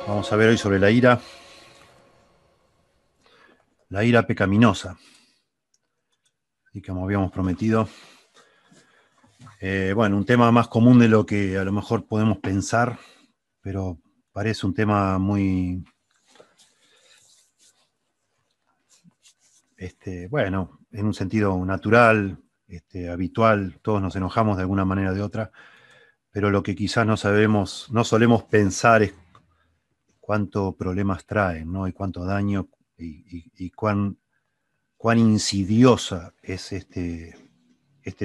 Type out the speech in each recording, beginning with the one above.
Vamos a ver hoy sobre la ira pecaminosa. Y como habíamos prometido, bueno, un tema más común de lo que a lo mejor podemos pensar, pero parece un tema muy, bueno, en un sentido natural, habitual, todos nos enojamos de alguna manera o de otra, pero lo que quizás no sabemos, no solemos pensar es cuántos problemas traen, ¿no? Y cuánto daño y cuán insidiosa es este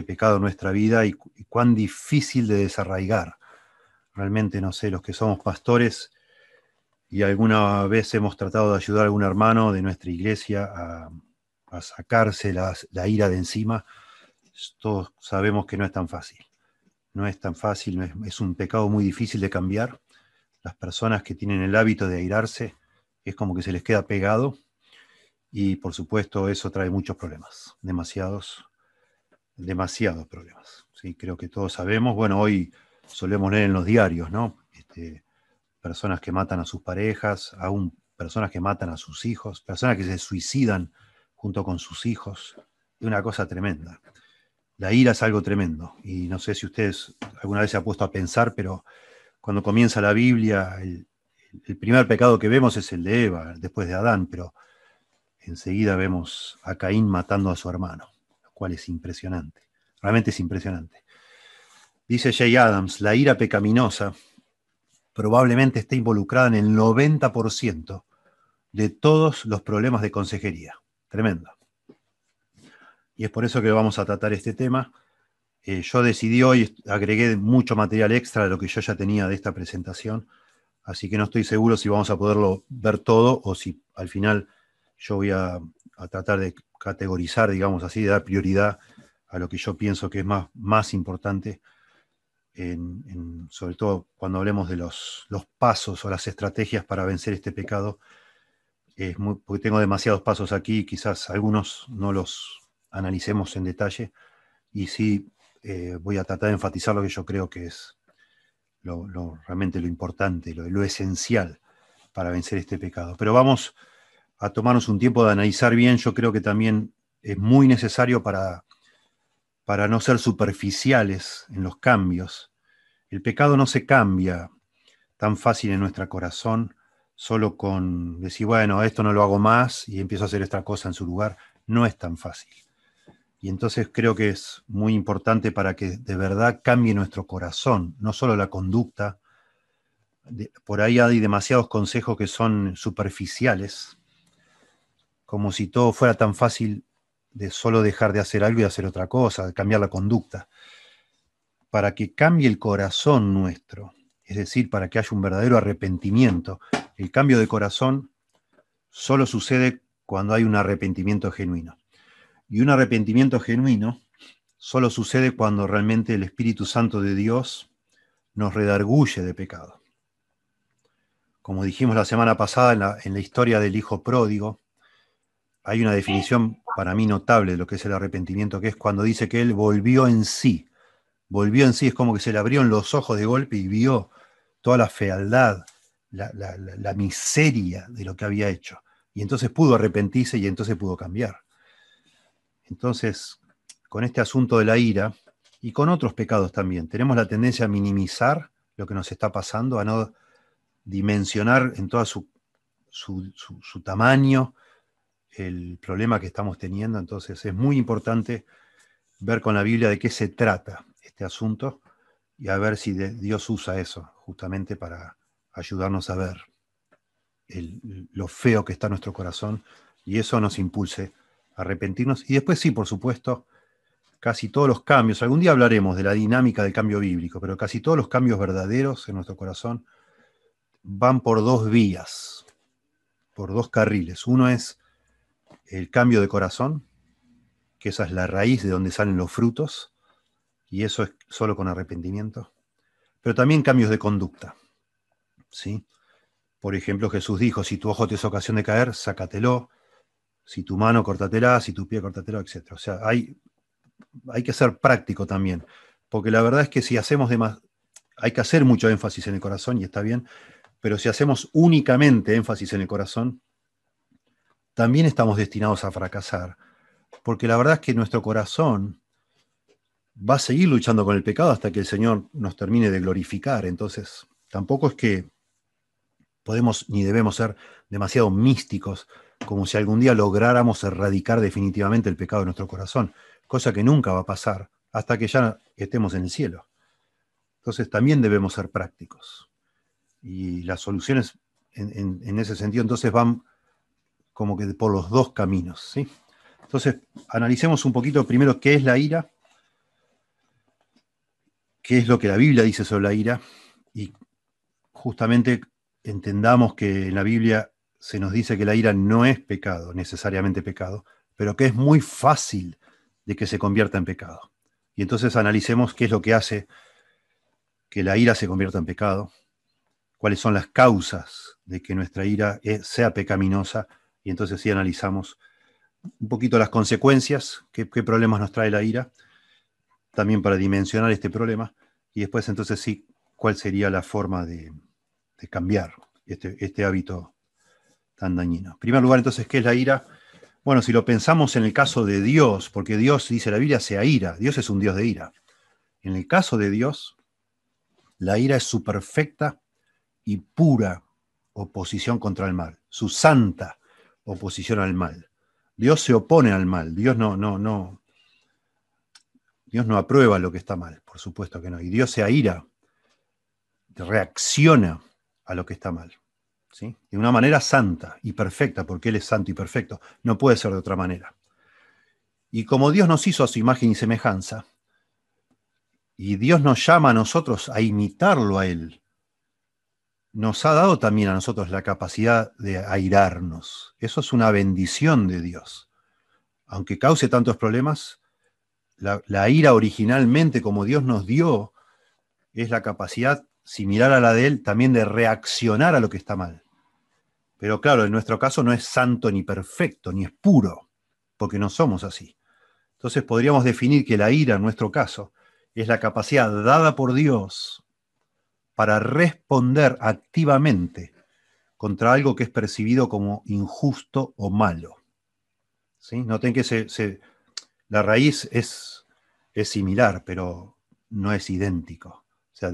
pecado en nuestra vida y cuán difícil de desarraigar. Realmente, no sé, los que somos pastores y alguna vez hemos tratado de ayudar a algún hermano de nuestra iglesia a sacarse la ira de encima, todos sabemos que no es tan fácil. No es tan fácil, es un pecado muy difícil de cambiar. Las personas que tienen el hábito de airarse es como que se les queda pegado y por supuesto eso trae muchos problemas, demasiados problemas. ¿Sí? Creo que todos sabemos, bueno, hoy solemos leer en los diarios, ¿no? Personas que matan a sus parejas, aún personas que matan a sus hijos, personas que se suicidan junto con sus hijos. Es una cosa tremenda. La ira es algo tremendo y no sé si ustedes alguna vez se han puesto a pensar, pero cuando comienza la Biblia, el primer pecado que vemos es el de Eva, después de Adán, pero enseguida vemos a Caín matando a su hermano, lo cual es impresionante. Realmente es impresionante. Dice Jay Adams, la ira pecaminosa probablemente esté involucrada en el 90% de todos los problemas de consejería. Tremendo. Y es por eso que vamos a tratar este tema. Yo decidí hoy, agregué mucho material extra de lo que yo ya tenía de esta presentación, así que no estoy seguro si vamos a poderlo ver todo o si al final yo voy a tratar de categorizar, digamos así, de dar prioridad a lo que yo pienso que es más importante, sobre todo cuando hablemos de los pasos o las estrategias para vencer este pecado. Porque tengo demasiados pasos aquí, quizás algunos no los analicemos en detalle, y sí voy a tratar de enfatizar lo que yo creo que es realmente lo importante, lo esencial para vencer este pecado. Pero vamos a tomarnos un tiempo de analizar bien. Yo creo que también es muy necesario para no ser superficiales en los cambios. El pecado no se cambia tan fácil en nuestro corazón solo con decir, bueno, esto no lo hago más y empiezo a hacer esta cosa en su lugar. No es tan fácil. Y entonces creo que es muy importante para que de verdad cambie nuestro corazón, no solo la conducta. Por ahí hay demasiados consejos que son superficiales, como si todo fuera tan fácil de solo dejar de hacer algo y hacer otra cosa, de cambiar la conducta. Para que cambie el corazón nuestro, es decir, para que haya un verdadero arrepentimiento, el cambio de corazón solo sucede cuando hay un arrepentimiento genuino. Y un arrepentimiento genuino solo sucede cuando realmente el Espíritu Santo de Dios nos redarguye de pecado. Como dijimos la semana pasada en la historia del Hijo Pródigo, hay una definición para mí notable de lo que es el arrepentimiento, que es cuando dice que él volvió en sí. Volvió en sí, es como que se le abrieron los ojos de golpe y vio toda la fealdad, la miseria de lo que había hecho. Y entonces pudo arrepentirse y entonces pudo cambiar. Entonces, con este asunto de la ira y con otros pecados también, tenemos la tendencia a minimizar lo que nos está pasando, a no dimensionar en todo su tamaño el problema que estamos teniendo. Entonces es muy importante ver con la Biblia de qué se trata este asunto y a ver si Dios usa eso justamente para ayudarnos a ver lo feo que está nuestro corazón y eso nos impulse a arrepentirnos. Y después sí, por supuesto, casi todos los cambios, algún día hablaremos de la dinámica del cambio bíblico, pero casi todos los cambios verdaderos en nuestro corazón van por dos vías, por dos carriles. Uno es el cambio de corazón, que esa es la raíz de donde salen los frutos, y eso es solo con arrepentimiento. Pero también cambios de conducta, ¿sí? Por ejemplo, Jesús dijo, si tu ojo te es ocasión de caer, sácatelo, si tu mano, córtatela, si tu pie, córtatelo, etc. O sea, hay que ser práctico también, porque la verdad es que si hacemos hay que hacer mucho énfasis en el corazón y está bien, pero si hacemos únicamente énfasis en el corazón, también estamos destinados a fracasar, porque la verdad es que nuestro corazón va a seguir luchando con el pecado hasta que el Señor nos termine de glorificar. Entonces, tampoco es que podemos ni debemos ser demasiado místicos, como si algún día lográramos erradicar definitivamente el pecado de nuestro corazón, cosa que nunca va a pasar hasta que ya estemos en el cielo. Entonces, también debemos ser prácticos. Y las soluciones en ese sentido, entonces, van como que por los dos caminos, ¿sí? Entonces, analicemos un poquito primero qué es la ira, qué es lo que la Biblia dice sobre la ira, y justamente entendamos que en la Biblia se nos dice que la ira no es pecado, necesariamente pecado, pero que es muy fácil de que se convierta en pecado. Y entonces analicemos qué es lo que hace que la ira se convierta en pecado, cuáles son las causas de que nuestra ira sea pecaminosa, y entonces sí analizamos un poquito las consecuencias, qué problemas nos trae la ira, también para dimensionar este problema, y después entonces sí, cuál sería la forma de cambiar este hábito tan dañino. En primer lugar, entonces, ¿qué es la ira? Bueno, si lo pensamos en el caso de Dios, porque Dios, dice la Biblia, se aira, Dios es un Dios de ira. En el caso de Dios, la ira es su perfecta y pura oposición contra el mal, su santa oposición al mal. Dios se opone al mal, Dios no aprueba lo que está mal, por supuesto que no. Y Dios se aira, reacciona a lo que está mal, ¿sí? De una manera santa y perfecta, porque Él es santo y perfecto. No puede ser de otra manera. Y como Dios nos hizo a su imagen y semejanza, y Dios nos llama a nosotros a imitarlo a Él, nos ha dado también a nosotros la capacidad de airarnos. Eso es una bendición de Dios. Aunque cause tantos problemas, la ira originalmente, como Dios nos dio, es la capacidad similar a la de Él también de reaccionar a lo que está mal. Pero claro, en nuestro caso no es santo ni perfecto, ni es puro, porque no somos así. Entonces podríamos definir que la ira, en nuestro caso, es la capacidad dada por Dios para responder activamente contra algo que es percibido como injusto o malo. ¿Sí? Noten que la raíz es similar, pero no es idéntico. O sea,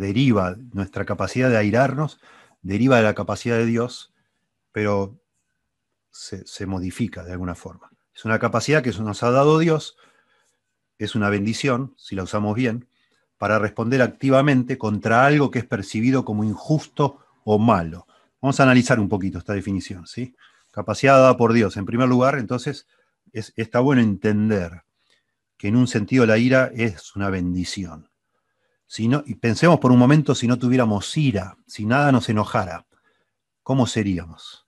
nuestra capacidad de airarnos, deriva de la capacidad de Dios, pero se modifica de alguna forma. Es una capacidad que nos ha dado Dios, es una bendición, si la usamos bien, para responder activamente contra algo que es percibido como injusto o malo. Vamos a analizar un poquito esta definición, ¿sí? Capacidad dada por Dios. En primer lugar, entonces, está bueno entender que en un sentido la ira es una bendición. Y pensemos por un momento si no tuviéramos ira, si nada nos enojara, ¿cómo seríamos?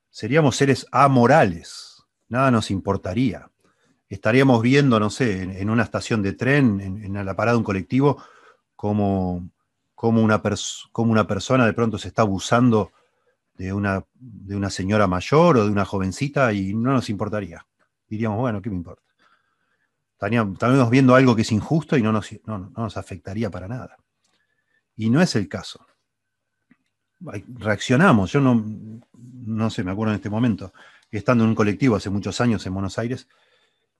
Seríamos seres amorales, nada nos importaría. Estaríamos viendo, no sé, en una estación de tren, en la parada de un colectivo, como una persona de pronto se está abusando de una señora mayor o de una jovencita y no nos importaría. Diríamos, bueno, ¿qué me importa? Estaríamos viendo algo que es injusto y no nos afectaría para nada. Y no es el caso. Reaccionamos. Yo no sé, me acuerdo en este momento, estando en un colectivo hace muchos años en Buenos Aires,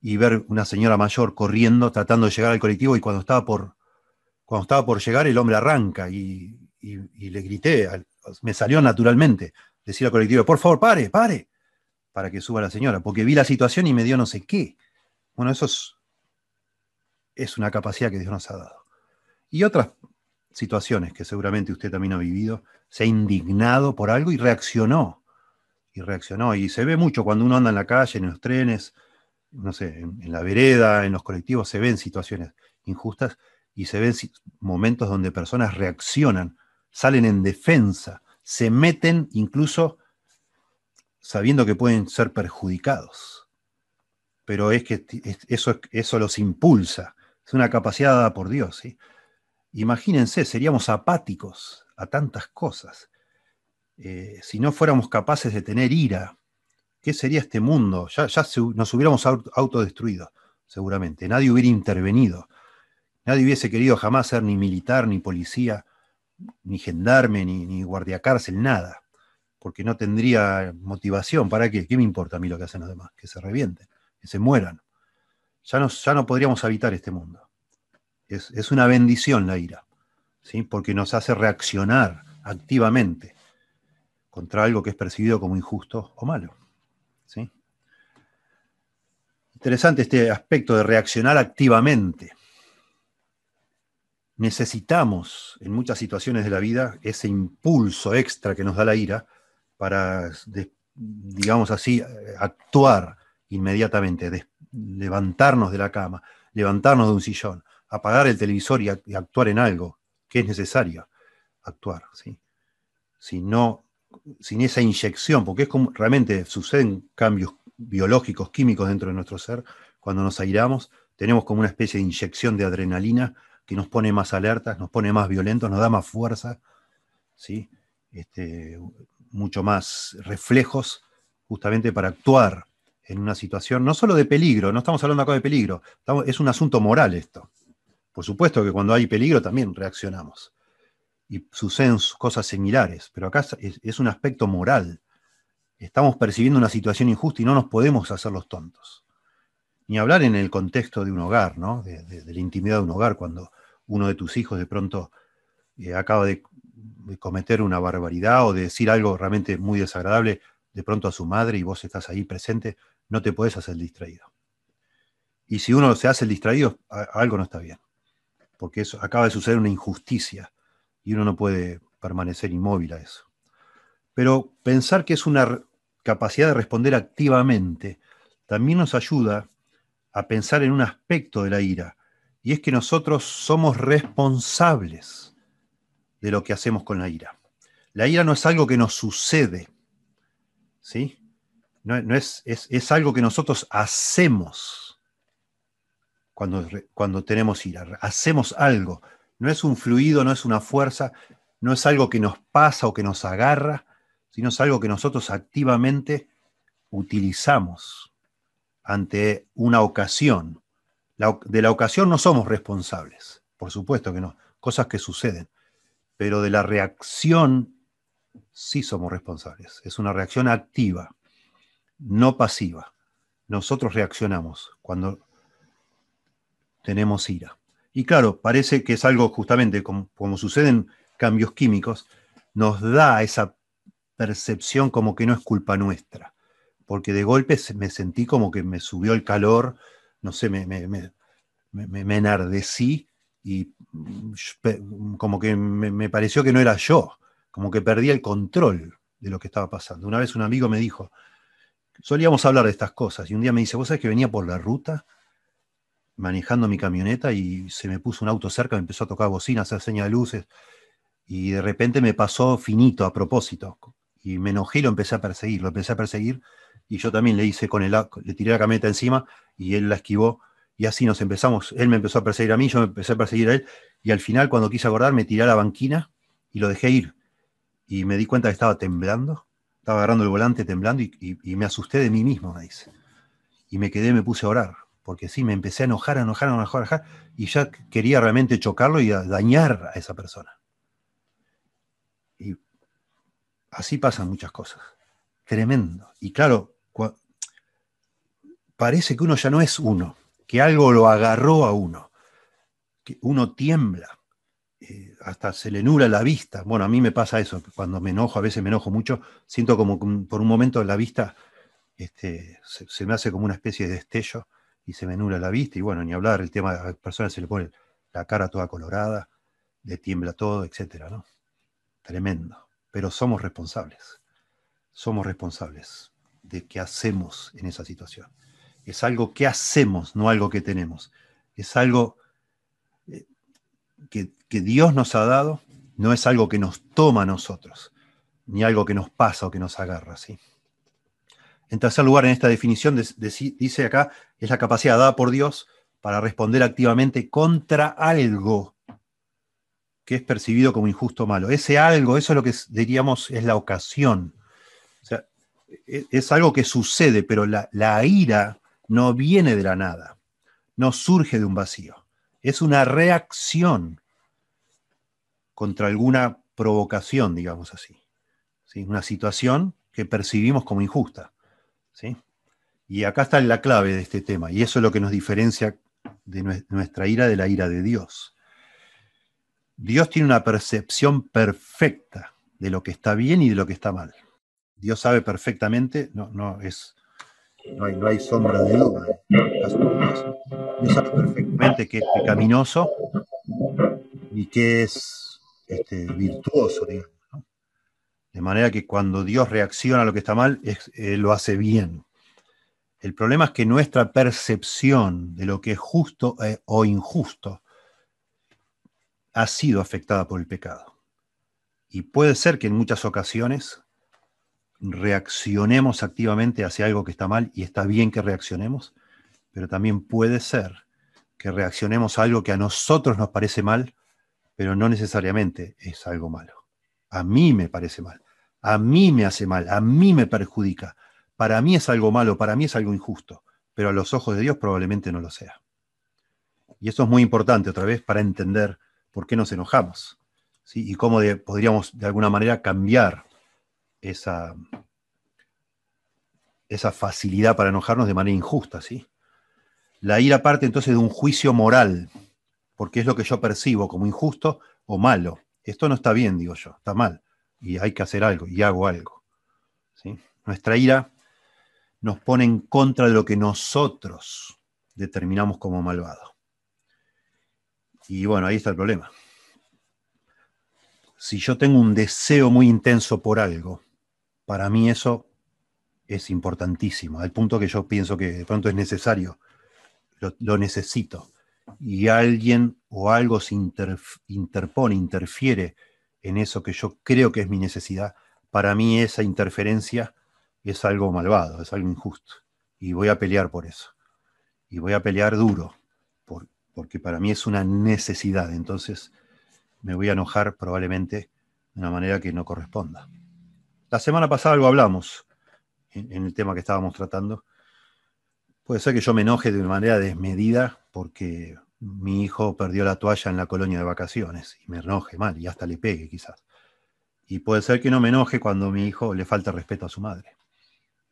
y ver una señora mayor corriendo, tratando de llegar al colectivo, y cuando estaba por llegar, el hombre arranca, y le grité, me salió naturalmente decir al colectivo, por favor, pare, para que suba la señora, porque vi la situación y me dio no sé qué. Bueno, eso es una capacidad que Dios nos ha dado. Y otras situaciones que seguramente usted también ha vivido, se ha indignado por algo y reaccionó. Y se ve mucho cuando uno anda en la calle, en los trenes, no sé, en la vereda, en los colectivos, se ven situaciones injustas y se ven momentos donde personas reaccionan, salen en defensa, se meten incluso sabiendo que pueden ser perjudicados. Pero es que eso los impulsa, es una capacidad dada por Dios, ¿sí? Imagínense, seríamos apáticos a tantas cosas. Si no fuéramos capaces de tener ira, ¿qué sería este mundo? Ya nos hubiéramos autodestruido, seguramente. Nadie hubiera intervenido. Nadie hubiese querido jamás ser ni militar ni policía, ni gendarme, ni guardia cárcel, nada. Porque no tendría motivación. ¿Para qué? ¿Qué me importa a mí lo que hacen los demás? Que se revienten, que se mueran. Ya no podríamos habitar este mundo. Es una bendición la ira, ¿sí? Porque nos hace reaccionar activamente contra algo que es percibido como injusto o malo, ¿sí? Interesante este aspecto de reaccionar activamente. Necesitamos en muchas situaciones de la vida ese impulso extra que nos da la ira para, digamos así, actuar inmediatamente, levantarnos de la cama, levantarnos de un sillón, apagar el televisor y actuar en algo que es necesario actuar, ¿sí? Si no, sin esa inyección, porque es como realmente suceden cambios biológicos, químicos dentro de nuestro ser, cuando nos airamos, tenemos como una especie de inyección de adrenalina que nos pone más alertas, nos pone más violentos, nos da más fuerza, ¿sí? Mucho más reflejos justamente para actuar en una situación, no solo de peligro, no estamos hablando acá de peligro, es un asunto moral esto. Por supuesto que cuando hay peligro también reaccionamos y suceden cosas similares, pero acá es un aspecto moral. Estamos percibiendo una situación injusta y no nos podemos hacer los tontos. Ni hablar en el contexto de un hogar, ¿no? De la intimidad de un hogar, cuando uno de tus hijos de pronto acaba de cometer una barbaridad o de decir algo realmente muy desagradable de pronto a su madre y vos estás ahí presente, no te podés hacer distraído. Y si uno se hace el distraído, algo no está bien, porque eso acaba de suceder una injusticia y uno no puede permanecer inmóvil a eso. Pero pensar que es una capacidad de responder activamente también nos ayuda a pensar en un aspecto de la ira, y es que nosotros somos responsables de lo que hacemos con la ira. La ira no es algo que nos sucede, ¿sí? No es algo que nosotros hacemos cuando tenemos ira. Hacemos algo. No es un fluido, no es una fuerza, no es algo que nos pasa o que nos agarra, sino es algo que nosotros activamente utilizamos ante una ocasión. De la ocasión no somos responsables, por supuesto que no, cosas que suceden, pero de la reacción sí somos responsables. Es una reacción activa, no pasiva. Nosotros reaccionamos cuando tenemos ira. Y claro, parece que es algo justamente como suceden cambios químicos, nos da esa percepción como que no es culpa nuestra, porque de golpe me sentí como que me subió el calor, no sé, me enardecí y como que me pareció que no era yo, como que perdí el control de lo que estaba pasando. Una vez un amigo me dijo, solíamos hablar de estas cosas, y un día me dice, ¿vos sabés que venía por la ruta manejando mi camioneta y se me puso un auto cerca, me empezó a tocar bocina, a hacer señas de luces, y de repente me pasó finito a propósito, y me enojé y lo empecé a perseguir, y yo también le tiré la camioneta encima, y él la esquivó, y así nos empezamos, él me empezó a perseguir a mí, yo me empecé a perseguir a él, y al final cuando quise acordar me tiré a la banquina y lo dejé ir, y me di cuenta que estaba temblando, estaba agarrando el volante temblando, y me asusté de mí mismo, me dice, y me puse a orar, porque sí, me empecé a enojar, y ya quería realmente chocarlo y dañar a esa persona. Y así pasan muchas cosas. Tremendo. Y claro, parece que uno ya no es uno, que algo lo agarró a uno, que uno tiembla, hasta se le nubla la vista. Bueno, a mí me pasa eso, cuando me enojo, a veces me enojo mucho, siento como que por un momento la vista se me hace como una especie de destello y se me nubla la vista. Y bueno, ni hablar, el tema, a las personas se le pone la cara toda colorada, le tiembla todo, etcétera, ¿no? Tremendo. Pero somos responsables de qué hacemos en esa situación. Es algo que hacemos, no algo que tenemos. Es algo que Dios nos ha dado, no es algo que nos toma a nosotros, ni algo que nos pasa o que nos agarra, ¿sí? En tercer lugar, en esta definición dice acá, es la capacidad dada por Dios para responder activamente contra algo que es percibido como injusto o malo. Ese algo, eso es lo que diríamos es la ocasión. O sea, es algo que sucede, pero la ira no viene de la nada, no surge de un vacío. Es una reacción contra alguna provocación, digamos así, ¿sí? Una situación que percibimos como injusta, ¿sí? Y acá está la clave de este tema, y eso es lo que nos diferencia de nuestra ira de la ira de Dios. Dios tiene una percepción perfecta de lo que está bien y de lo que está mal. Dios sabe perfectamente, no hay sombra de duda en el caso de Dios. Dios sabe perfectamente qué es pecaminoso y qué es virtuoso, digamos, ¿no? De manera que cuando Dios reacciona a lo que está mal, lo hace bien. El problema es que nuestra percepción de lo que es justo o injusto ha sido afectada por el pecado. Y puede ser que en muchas ocasiones reaccionemos activamente hacia algo que está mal, y está bien que reaccionemos, pero también puede ser que reaccionemos a algo que a nosotros nos parece mal, pero no necesariamente es algo malo. A mí me parece mal, a mí me hace mal, a mí me perjudica. Para mí es algo malo, para mí es algo injusto, pero a los ojos de Dios probablemente no lo sea. Y eso es muy importante, otra vez, para entender por qué nos enojamos, ¿sí? Y cómo podríamos de alguna manera cambiar esa facilidad para enojarnos de manera injusta, ¿sí? La ira parte entonces de un juicio moral, porque es lo que yo percibo como injusto o malo. Esto no está bien, digo yo, está mal, y hay que hacer algo, y hago algo, ¿sí? Nuestra ira nos pone en contra de lo que nosotros determinamos como malvado. Y bueno, ahí está el problema. Si yo tengo un deseo muy intenso por algo, para mí eso es importantísimo, al punto que yo pienso que de pronto es necesario, lo necesito, y alguien o algo se interpone, interfiere en eso que yo creo que es mi necesidad, para mí esa interferencia es algo malvado, es algo injusto, y voy a pelear por eso, y voy a pelear duro, porque para mí es una necesidad, entonces me voy a enojar probablemente de una manera que no corresponda. La semana pasada algo hablamos en el tema que estábamos tratando. Puede ser que yo me enoje de una manera desmedida porque mi hijo perdió la toalla en la colonia de vacaciones y me enoje mal y hasta le pegue quizás. Y puede ser que no me enoje cuando mi hijo le falta respeto a su madre,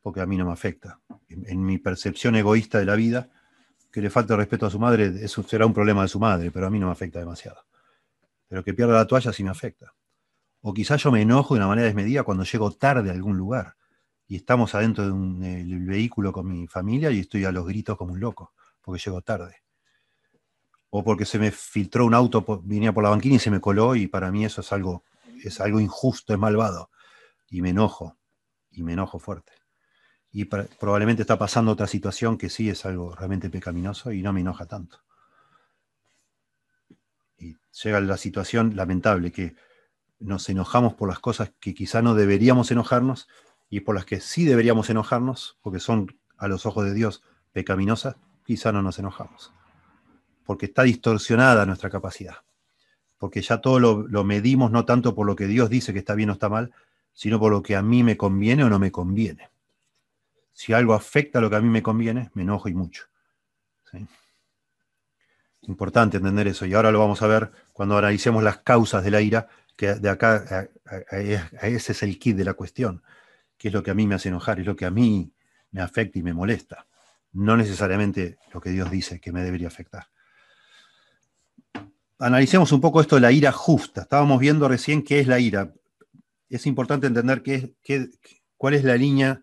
porque a mí no me afecta. En mi percepción egoísta de la vida, que le falte respeto a su madre, eso será un problema de su madre, pero a mí no me afecta demasiado. Pero que pierda la toalla sí me afecta. O quizás yo me enojo de una manera desmedida cuando llego tarde a algún lugar y estamos adentro del vehículo con mi familia y estoy a los gritos como un loco porque llego tarde. O porque se me filtró un auto, venía por la banquina y se me coló, y para mí eso es algo injusto, es malvado. Y me enojo fuerte. Y probablemente está pasando otra situación que sí es algo realmente pecaminoso y no me enoja tanto. Y llega la situación lamentable que nos enojamos por las cosas que quizá no deberíamos enojarnos y por las que sí deberíamos enojarnos, porque son a los ojos de Dios pecaminosas, quizá no nos enojamos. Porque está distorsionada nuestra capacidad. Porque ya todo lo medimos no tanto por lo que Dios dice que está bien o está mal, sino por lo que a mí me conviene o no me conviene. Si algo afecta a lo que a mí me conviene, me enojo y mucho, ¿sí? Importante entender eso, y ahora lo vamos a ver cuando analicemos las causas de la ira, que de acá a ese es el kit de la cuestión, que es lo que a mí me hace enojar, es lo que a mí me afecta y me molesta, no necesariamente lo que Dios dice que me debería afectar. Analicemos un poco esto de la ira justa. Estábamos viendo recién qué es la ira. Es importante entender cuál es la línea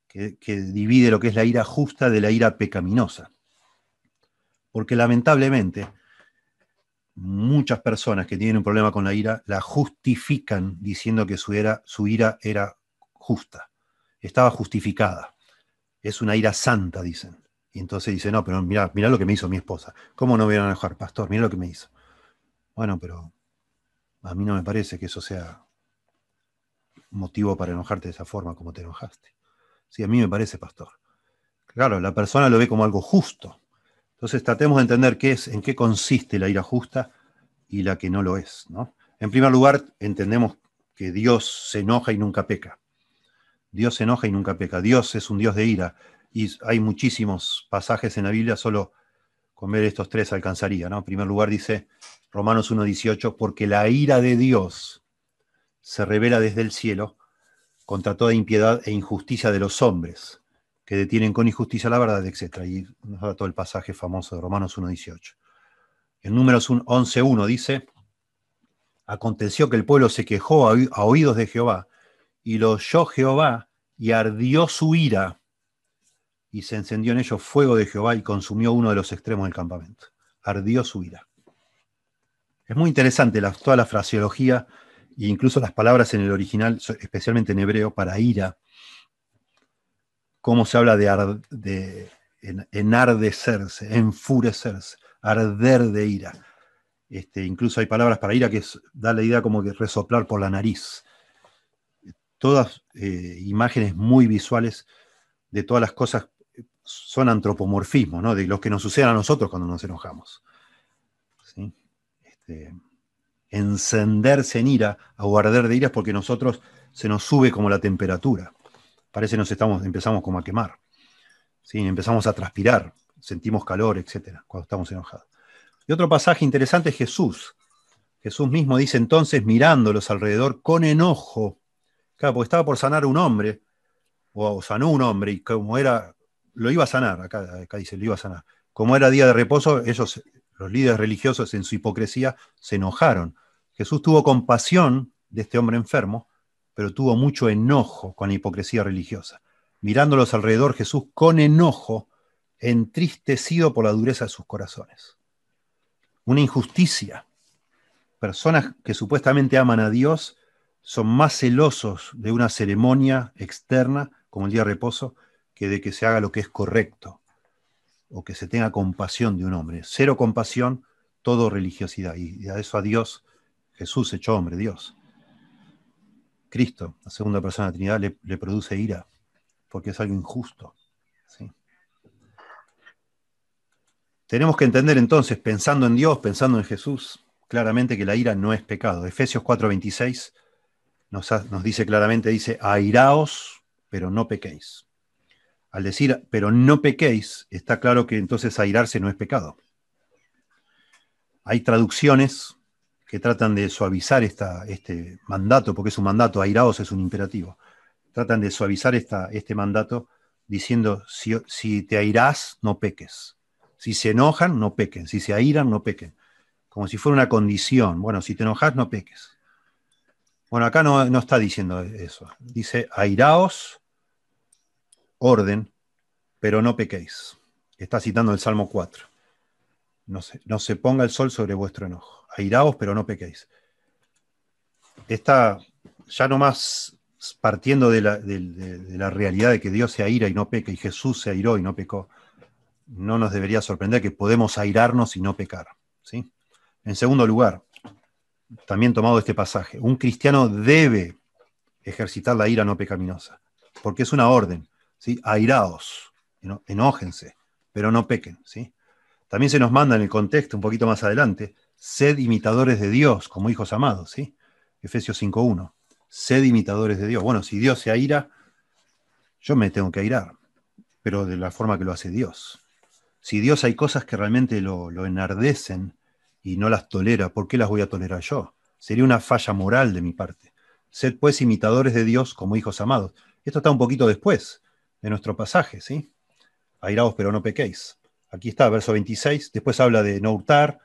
que divide lo que es la ira justa de la ira pecaminosa. Porque lamentablemente muchas personas que tienen un problema con la ira la justifican diciendo que su ira era justa, estaba justificada. Es una ira santa, dicen. Y entonces dicen, no, pero mirá lo que me hizo mi esposa. ¿Cómo no me voy a enojar, pastor? Mirá lo que me hizo. Bueno, pero a mí no me parece que eso sea motivo para enojarte de esa forma como te enojaste. Sí, a mí me parece, pastor. Claro, la persona lo ve como algo justo. Entonces tratemos de entender en qué consiste la ira justa y la que no lo es, ¿no? En primer lugar, entendemos que Dios se enoja y nunca peca. Dios se enoja y nunca peca. Dios es un Dios de ira. Y hay muchísimos pasajes en la Biblia, solo Con ver estos tres alcanzaría, ¿no? En primer lugar dice Romanos 1:18, porque la ira de Dios se revela desde el cielo contra toda impiedad e injusticia de los hombres, que detienen con injusticia la verdad, etc. Y nos da todo el pasaje famoso de Romanos 1:18. En Números 11:1 dice, aconteció que el pueblo se quejó a oídos de Jehová, y lo oyó Jehová, y ardió su ira, y se encendió en ellos fuego de Jehová, y consumió uno de los extremos del campamento. Ardió su ira. Es muy interesante toda la fraseología, e incluso las palabras en el original, especialmente en hebreo, para ira, cómo se habla de enardecerse, enfurecerse, arder de ira. Incluso hay palabras para ira que da la idea como que resoplar por la nariz. Todas imágenes muy visuales de todas las cosas son antropomorfismos, ¿no? De lo que nos sucede a nosotros cuando nos enojamos. ¿Sí? Encenderse en ira o arder de ira es porque nosotros se nos sube como la temperatura. Parece que empezamos como a quemar. ¿Sí? Empezamos a transpirar, sentimos calor, etcétera, cuando estamos enojados. Y otro pasaje interesante es Jesús. Jesús mismo dice entonces, mirándolos alrededor con enojo, claro, porque estaba por sanar a un hombre, o sanó un hombre, y como era, lo iba a sanar, acá dice, lo iba a sanar. Como era día de reposo, ellos, los líderes religiosos, en su hipocresía, se enojaron. Jesús tuvo compasión de este hombre enfermo, pero tuvo mucho enojo con la hipocresía religiosa. Mirándolos alrededor, Jesús con enojo, entristecido por la dureza de sus corazones. Una injusticia. Personas que supuestamente aman a Dios son más celosos de una ceremonia externa, como el día de reposo, que de que se haga lo que es correcto, o que se tenga compasión de un hombre. Cero compasión, todo religiosidad. Y a eso a Dios, Jesús hecho hombre, Dios. Cristo, la segunda persona de la Trinidad, le produce ira, porque es algo injusto. ¿Sí? Tenemos que entender entonces, pensando en Dios, pensando en Jesús, claramente que la ira no es pecado. Efesios 4:26 nos dice claramente, dice, airaos, pero no pequéis. Al decir, pero no pequéis, está claro que entonces airarse no es pecado. Hay traducciones que tratan de suavizar este mandato, porque es un mandato, airaos es un imperativo. Tratan de suavizar este mandato diciendo, si te airás, no peques. Si se enojan, no pequen. Si se airan, no pequen. Como si fuera una condición. Bueno, si te enojas, no peques. Bueno, acá no está diciendo eso. Dice, airaos, orden, pero no pequéis. Está citando el Salmo 4. No se ponga el sol sobre vuestro enojo. Airaos, pero no pequéis. Está ya nomás partiendo de la realidad de que Dios se aira y no peca, y Jesús se airó y no pecó. No nos debería sorprender que podemos airarnos y no pecar. ¿Sí? En segundo lugar, también tomado este pasaje, un cristiano debe ejercitar la ira no pecaminosa, porque es una orden. ¿Sí? Airaos, enójense, pero no pequen. ¿Sí? También se nos manda en el contexto, un poquito más adelante, sed imitadores de Dios como hijos amados. ¿Sí? Efesios 5:1. Sed imitadores de Dios. Bueno, si Dios se aira, yo me tengo que airar, pero de la forma que lo hace Dios. Si Dios hay cosas que realmente lo enardecen y no las tolera, ¿por qué las voy a tolerar yo? Sería una falla moral de mi parte. Sed pues imitadores de Dios como hijos amados. Esto está un poquito después de nuestro pasaje, ¿sí? Airaos pero no pequéis. Aquí está, verso 26. Después habla de no hurtar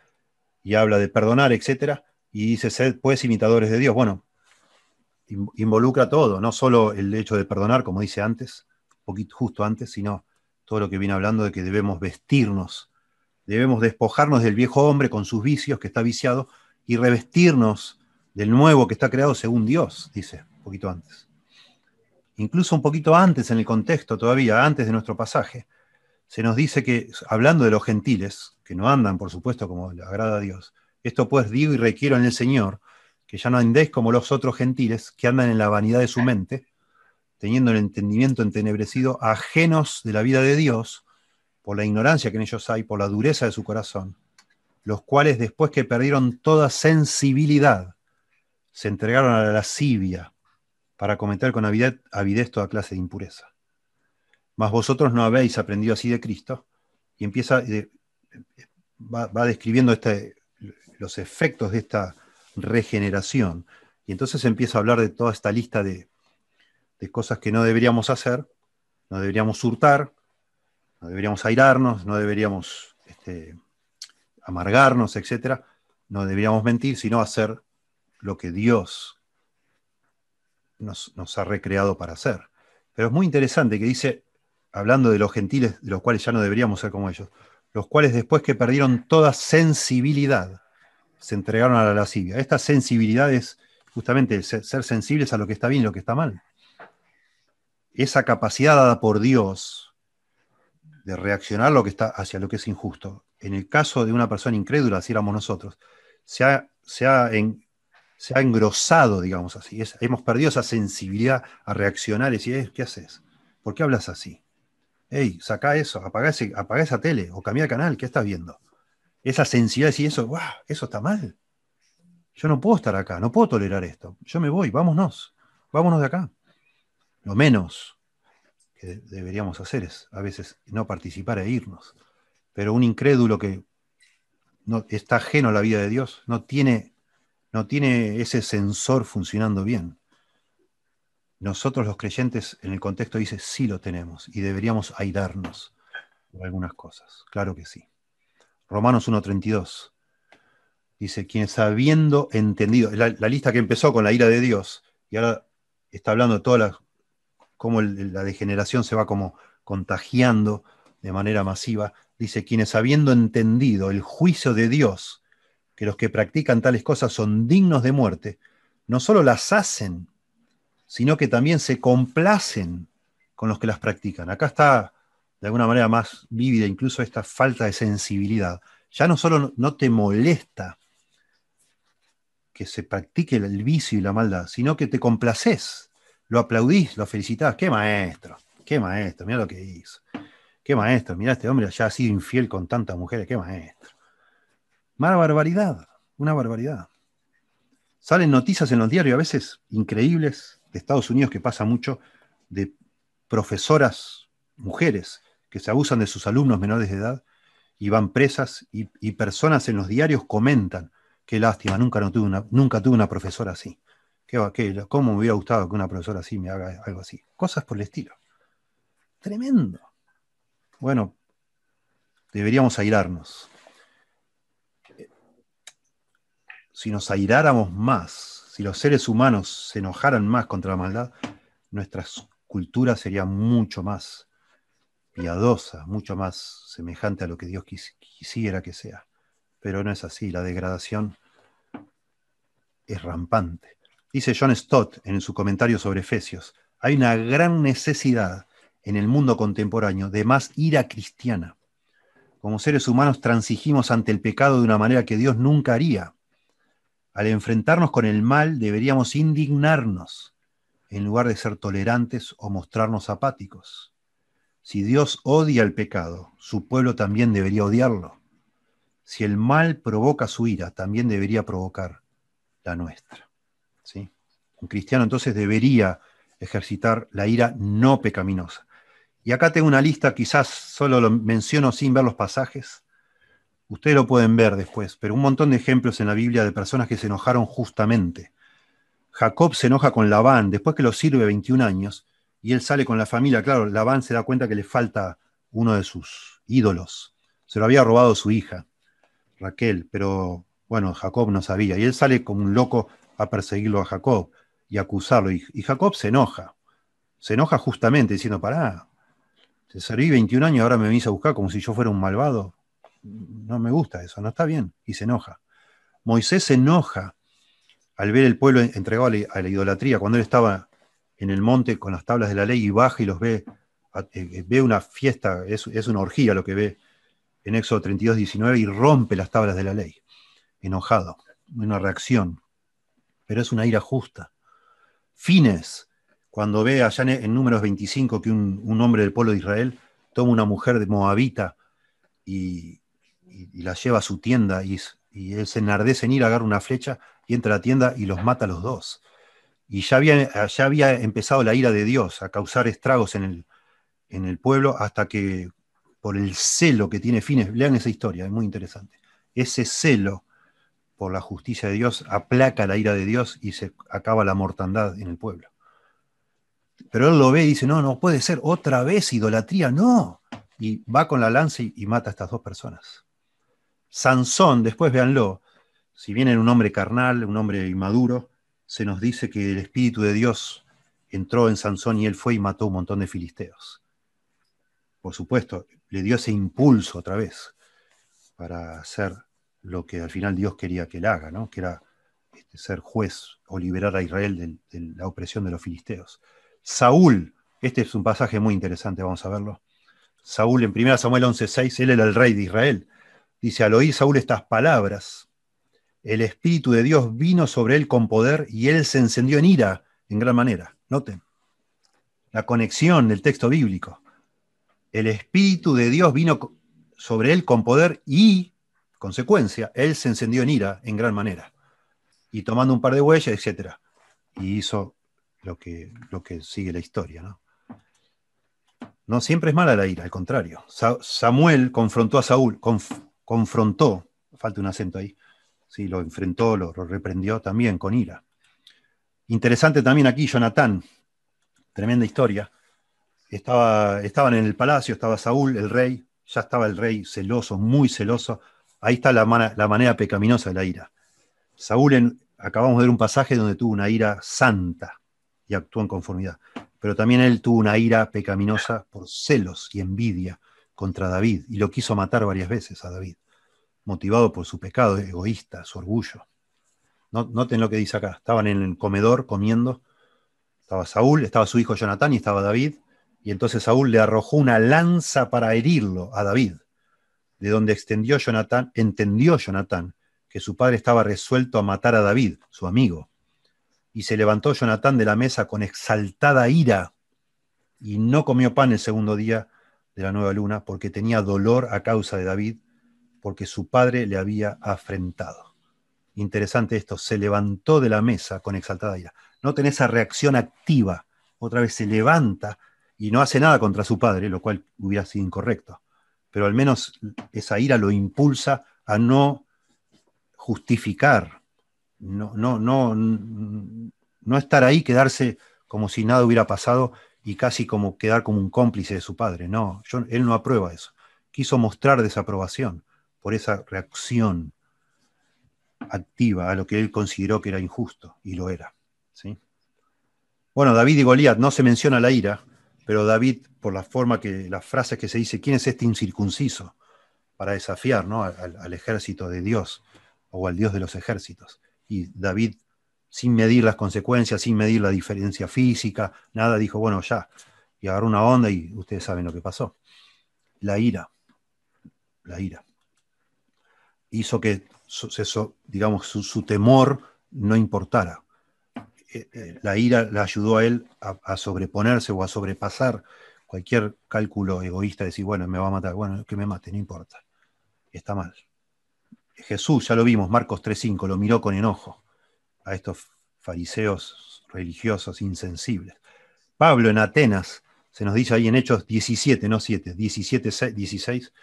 y habla de perdonar, etc. Y dice, sed pues imitadores de Dios. Bueno, involucra todo, no solo el hecho de perdonar, como dice antes, un poquito justo antes, sino todo lo que viene hablando de que debemos vestirnos, debemos despojarnos del viejo hombre con sus vicios, que está viciado, y revestirnos del nuevo que está creado según Dios, dice un poquito antes. Incluso un poquito antes en el contexto, todavía antes de nuestro pasaje, se nos dice que, hablando de los gentiles, que no andan, por supuesto, como le agrada a Dios, esto pues digo y requiero en el Señor, que ya no andéis como los otros gentiles, que andan en la vanidad de su mente, teniendo el entendimiento entenebrecido, ajenos de la vida de Dios, por la ignorancia que en ellos hay, por la dureza de su corazón, los cuales después que perdieron toda sensibilidad, se entregaron a la lascivia para cometer con avidez toda clase de impureza. Mas vosotros no habéis aprendido así de Cristo, y empieza va describiendo los efectos de esta regeneración. Y entonces empieza a hablar de toda esta lista de cosas que no deberíamos hacer, no deberíamos hurtar, no deberíamos airarnos, no deberíamos amargarnos, etc. No deberíamos mentir, sino hacer lo que Dios nos ha recreado para hacer. Pero es muy interesante que dice, hablando de los gentiles, de los cuales ya no deberíamos ser como ellos, los cuales después que perdieron toda sensibilidad, se entregaron a la lascivia. Esta sensibilidad es justamente ser sensibles a lo que está bien y lo que está mal. Esa capacidad dada por Dios de reaccionar hacia lo que es injusto. En el caso de una persona incrédula, así éramos nosotros, se ha engrosado, digamos así. Hemos perdido esa sensibilidad a reaccionar y decir, ¿qué haces? ¿Por qué hablas así? Hey, saca eso, apagá esa tele o cambia de canal, ¿qué estás viendo? Esa sensibilidad de decir eso, ¡guau! Eso está mal. Yo no puedo estar acá, no puedo tolerar esto. Yo me voy, vámonos de acá. Lo menos que deberíamos hacer es a veces no participar e irnos. Pero un incrédulo que no está ajeno a la vida de Dios no tiene ese sensor funcionando bien. Nosotros los creyentes, en el contexto dice, sí lo tenemos y deberíamos airarnos por algunas cosas. Claro que sí. Romanos 1:32 dice, quienes habiendo entendido, la lista que empezó con la ira de Dios y ahora está hablando de cómo la degeneración se va como contagiando de manera masiva, dice, quienes habiendo entendido el juicio de Dios, que los que practican tales cosas son dignos de muerte, no solo las hacen, sino que también se complacen con los que las practican. Acá está de alguna manera más vívida incluso esta falta de sensibilidad. Ya no solo no te molesta que se practique el vicio y la maldad, sino que te complaces, lo aplaudís, lo felicitás. ¡Qué maestro! Mirá lo que hizo. ¡Qué maestro! Mirá, este hombre ya ha sido infiel con tantas mujeres. ¡Qué maestro! Una barbaridad, una barbaridad. Salen noticias en los diarios a veces increíbles de Estados Unidos, que pasa mucho, de profesoras, mujeres, que se abusan de sus alumnos menores de edad y van presas y personas en los diarios comentan, qué lástima, nunca tuve una profesora así. ¿Cómo me hubiera gustado que una profesora así me haga algo así? Cosas por el estilo. Tremendo. Bueno, deberíamos airarnos. Si nos airáramos más, si los seres humanos se enojaran más contra la maldad, nuestra cultura sería mucho más piadosa, mucho más semejante a lo que Dios quisiera que sea. Pero no es así, la degradación es rampante. Dice John Stott en su comentario sobre Efesios, hay una gran necesidad en el mundo contemporáneo de más ira cristiana. Como seres humanos transigimos ante el pecado de una manera que Dios nunca haría. Al enfrentarnos con el mal deberíamos indignarnos en lugar de ser tolerantes o mostrarnos apáticos. Si Dios odia el pecado, su pueblo también debería odiarlo. Si el mal provoca su ira, también debería provocar la nuestra. ¿Sí? Un cristiano entonces debería ejercitar la ira no pecaminosa. Y acá tengo una lista, quizás solo lo menciono sin ver los pasajes. Ustedes lo pueden ver después, pero un montón de ejemplos en la Biblia de personas que se enojaron justamente. Jacob se enoja con Labán después que lo sirve 21 años y él sale con la familia. Claro, Labán se da cuenta que le falta uno de sus ídolos. Se lo había robado su hija, Raquel, pero bueno, Jacob no sabía. Y él sale como un loco a perseguirlo a Jacob y a acusarlo. Y Jacob se enoja. Se enoja justamente diciendo, pará, te serví 21 años, ahora me venís a buscar como si yo fuera un malvado. No me gusta eso, no está bien. Y se enoja. Moisés se enoja al ver el pueblo entregado a la idolatría, cuando él estaba en el monte con las tablas de la ley y baja y los ve una fiesta, es una orgía lo que ve en Éxodo 32:19 y rompe las tablas de la ley, enojado, una reacción, pero es una ira justa. Fines, cuando ve allá en Números 25 que un hombre del pueblo de Israel toma una mujer de moabita y la lleva a su tienda y él se enardece en ir, agarra una flecha y entra a la tienda y los mata a los dos. Y ya había empezado la ira de Dios a causar estragos en el pueblo hasta que por el celo que tiene fines. Lean esa historia, es muy interesante. Ese celo por la justicia de Dios aplaca la ira de Dios y se acaba la mortandad en el pueblo. Pero él lo ve y dice, no, no puede ser, otra vez idolatría, no. Y va con la lanza y mata a estas dos personas. Sansón, después véanlo, si bien era un hombre carnal, un hombre inmaduro, se nos dice que el Espíritu de Dios entró en Sansón y él fue y mató un montón de filisteos. Por supuesto, le dio ese impulso otra vez para hacer lo que al final Dios quería que él haga, ¿no? Que era ser juez o liberar a Israel de la opresión de los filisteos. Saúl, este es un pasaje muy interesante, vamos a verlo. Saúl en 1 Samuel 11:6, él era el rey de Israel. Dice, al oír Saúl estas palabras, el Espíritu de Dios vino sobre él con poder y él se encendió en ira en gran manera. Noten la conexión del texto bíblico. El Espíritu de Dios vino sobre él con poder y, consecuencia, él se encendió en ira en gran manera. Y tomando un par de huellas, etc. Y hizo lo que sigue la historia, ¿no? No siempre es mala la ira, al contrario. Samuel confrontó a Saúl, confrontó, falta un acento ahí, sí, lo enfrentó, lo reprendió también con ira. Interesante también aquí Jonatán, tremenda historia. Estaban en el palacio, estaba Saúl, el rey, ya estaba el rey celoso, muy celoso. Ahí está la manera pecaminosa de la ira. Saúl, acabamos de ver un pasaje donde tuvo una ira santa y actuó en conformidad. Pero también él tuvo una ira pecaminosa por celos y envidia contra David, y lo quiso matar varias veces a David, motivado por su pecado egoísta, su orgullo. Noten lo que dice acá. Estaban en el comedor comiendo, estaba Saúl, estaba su hijo Jonatán y estaba David, y entonces Saúl le arrojó una lanza para herirlo a David, de donde entendió Jonatán que su padre estaba resuelto a matar a David, su amigo. Y se levantó Jonatán de la mesa con exaltada ira y no comió pan el segundo día de la nueva luna porque tenía dolor a causa de David, porque su padre le había afrentado. Interesante esto, se levantó de la mesa con exaltada ira. Noten esa reacción activa, otra vez se levanta y no hace nada contra su padre, lo cual hubiera sido incorrecto. Pero al menos esa ira lo impulsa a no justificar, no estar ahí, quedarse como si nada hubiera pasado y casi como quedar como un cómplice de su padre. No, él no aprueba eso. Quiso mostrar desaprobación por esa reacción activa a lo que él consideró que era injusto, y lo era, ¿sí? Bueno, David y Goliat, no se menciona la ira, pero David, por la forma las frases que se dice, ¿quién es este incircunciso? Para desafiar, ¿no? al ejército de Dios, o al Dios de los ejércitos. Y David, sin medir las consecuencias, sin medir la diferencia física, nada, dijo, bueno, ya. Y agarró una onda y ustedes saben lo que pasó. La ira hizo que, digamos, su temor no importara. La ira le ayudó a él a sobreponerse o a sobrepasar cualquier cálculo egoísta, de decir, bueno, me va a matar, bueno, que me mate, no importa. Está mal. Jesús, ya lo vimos, Marcos 3:5, lo miró con enojo a estos fariseos religiosos insensibles. Pablo en Atenas, se nos dice ahí en Hechos 17, no 7, 16,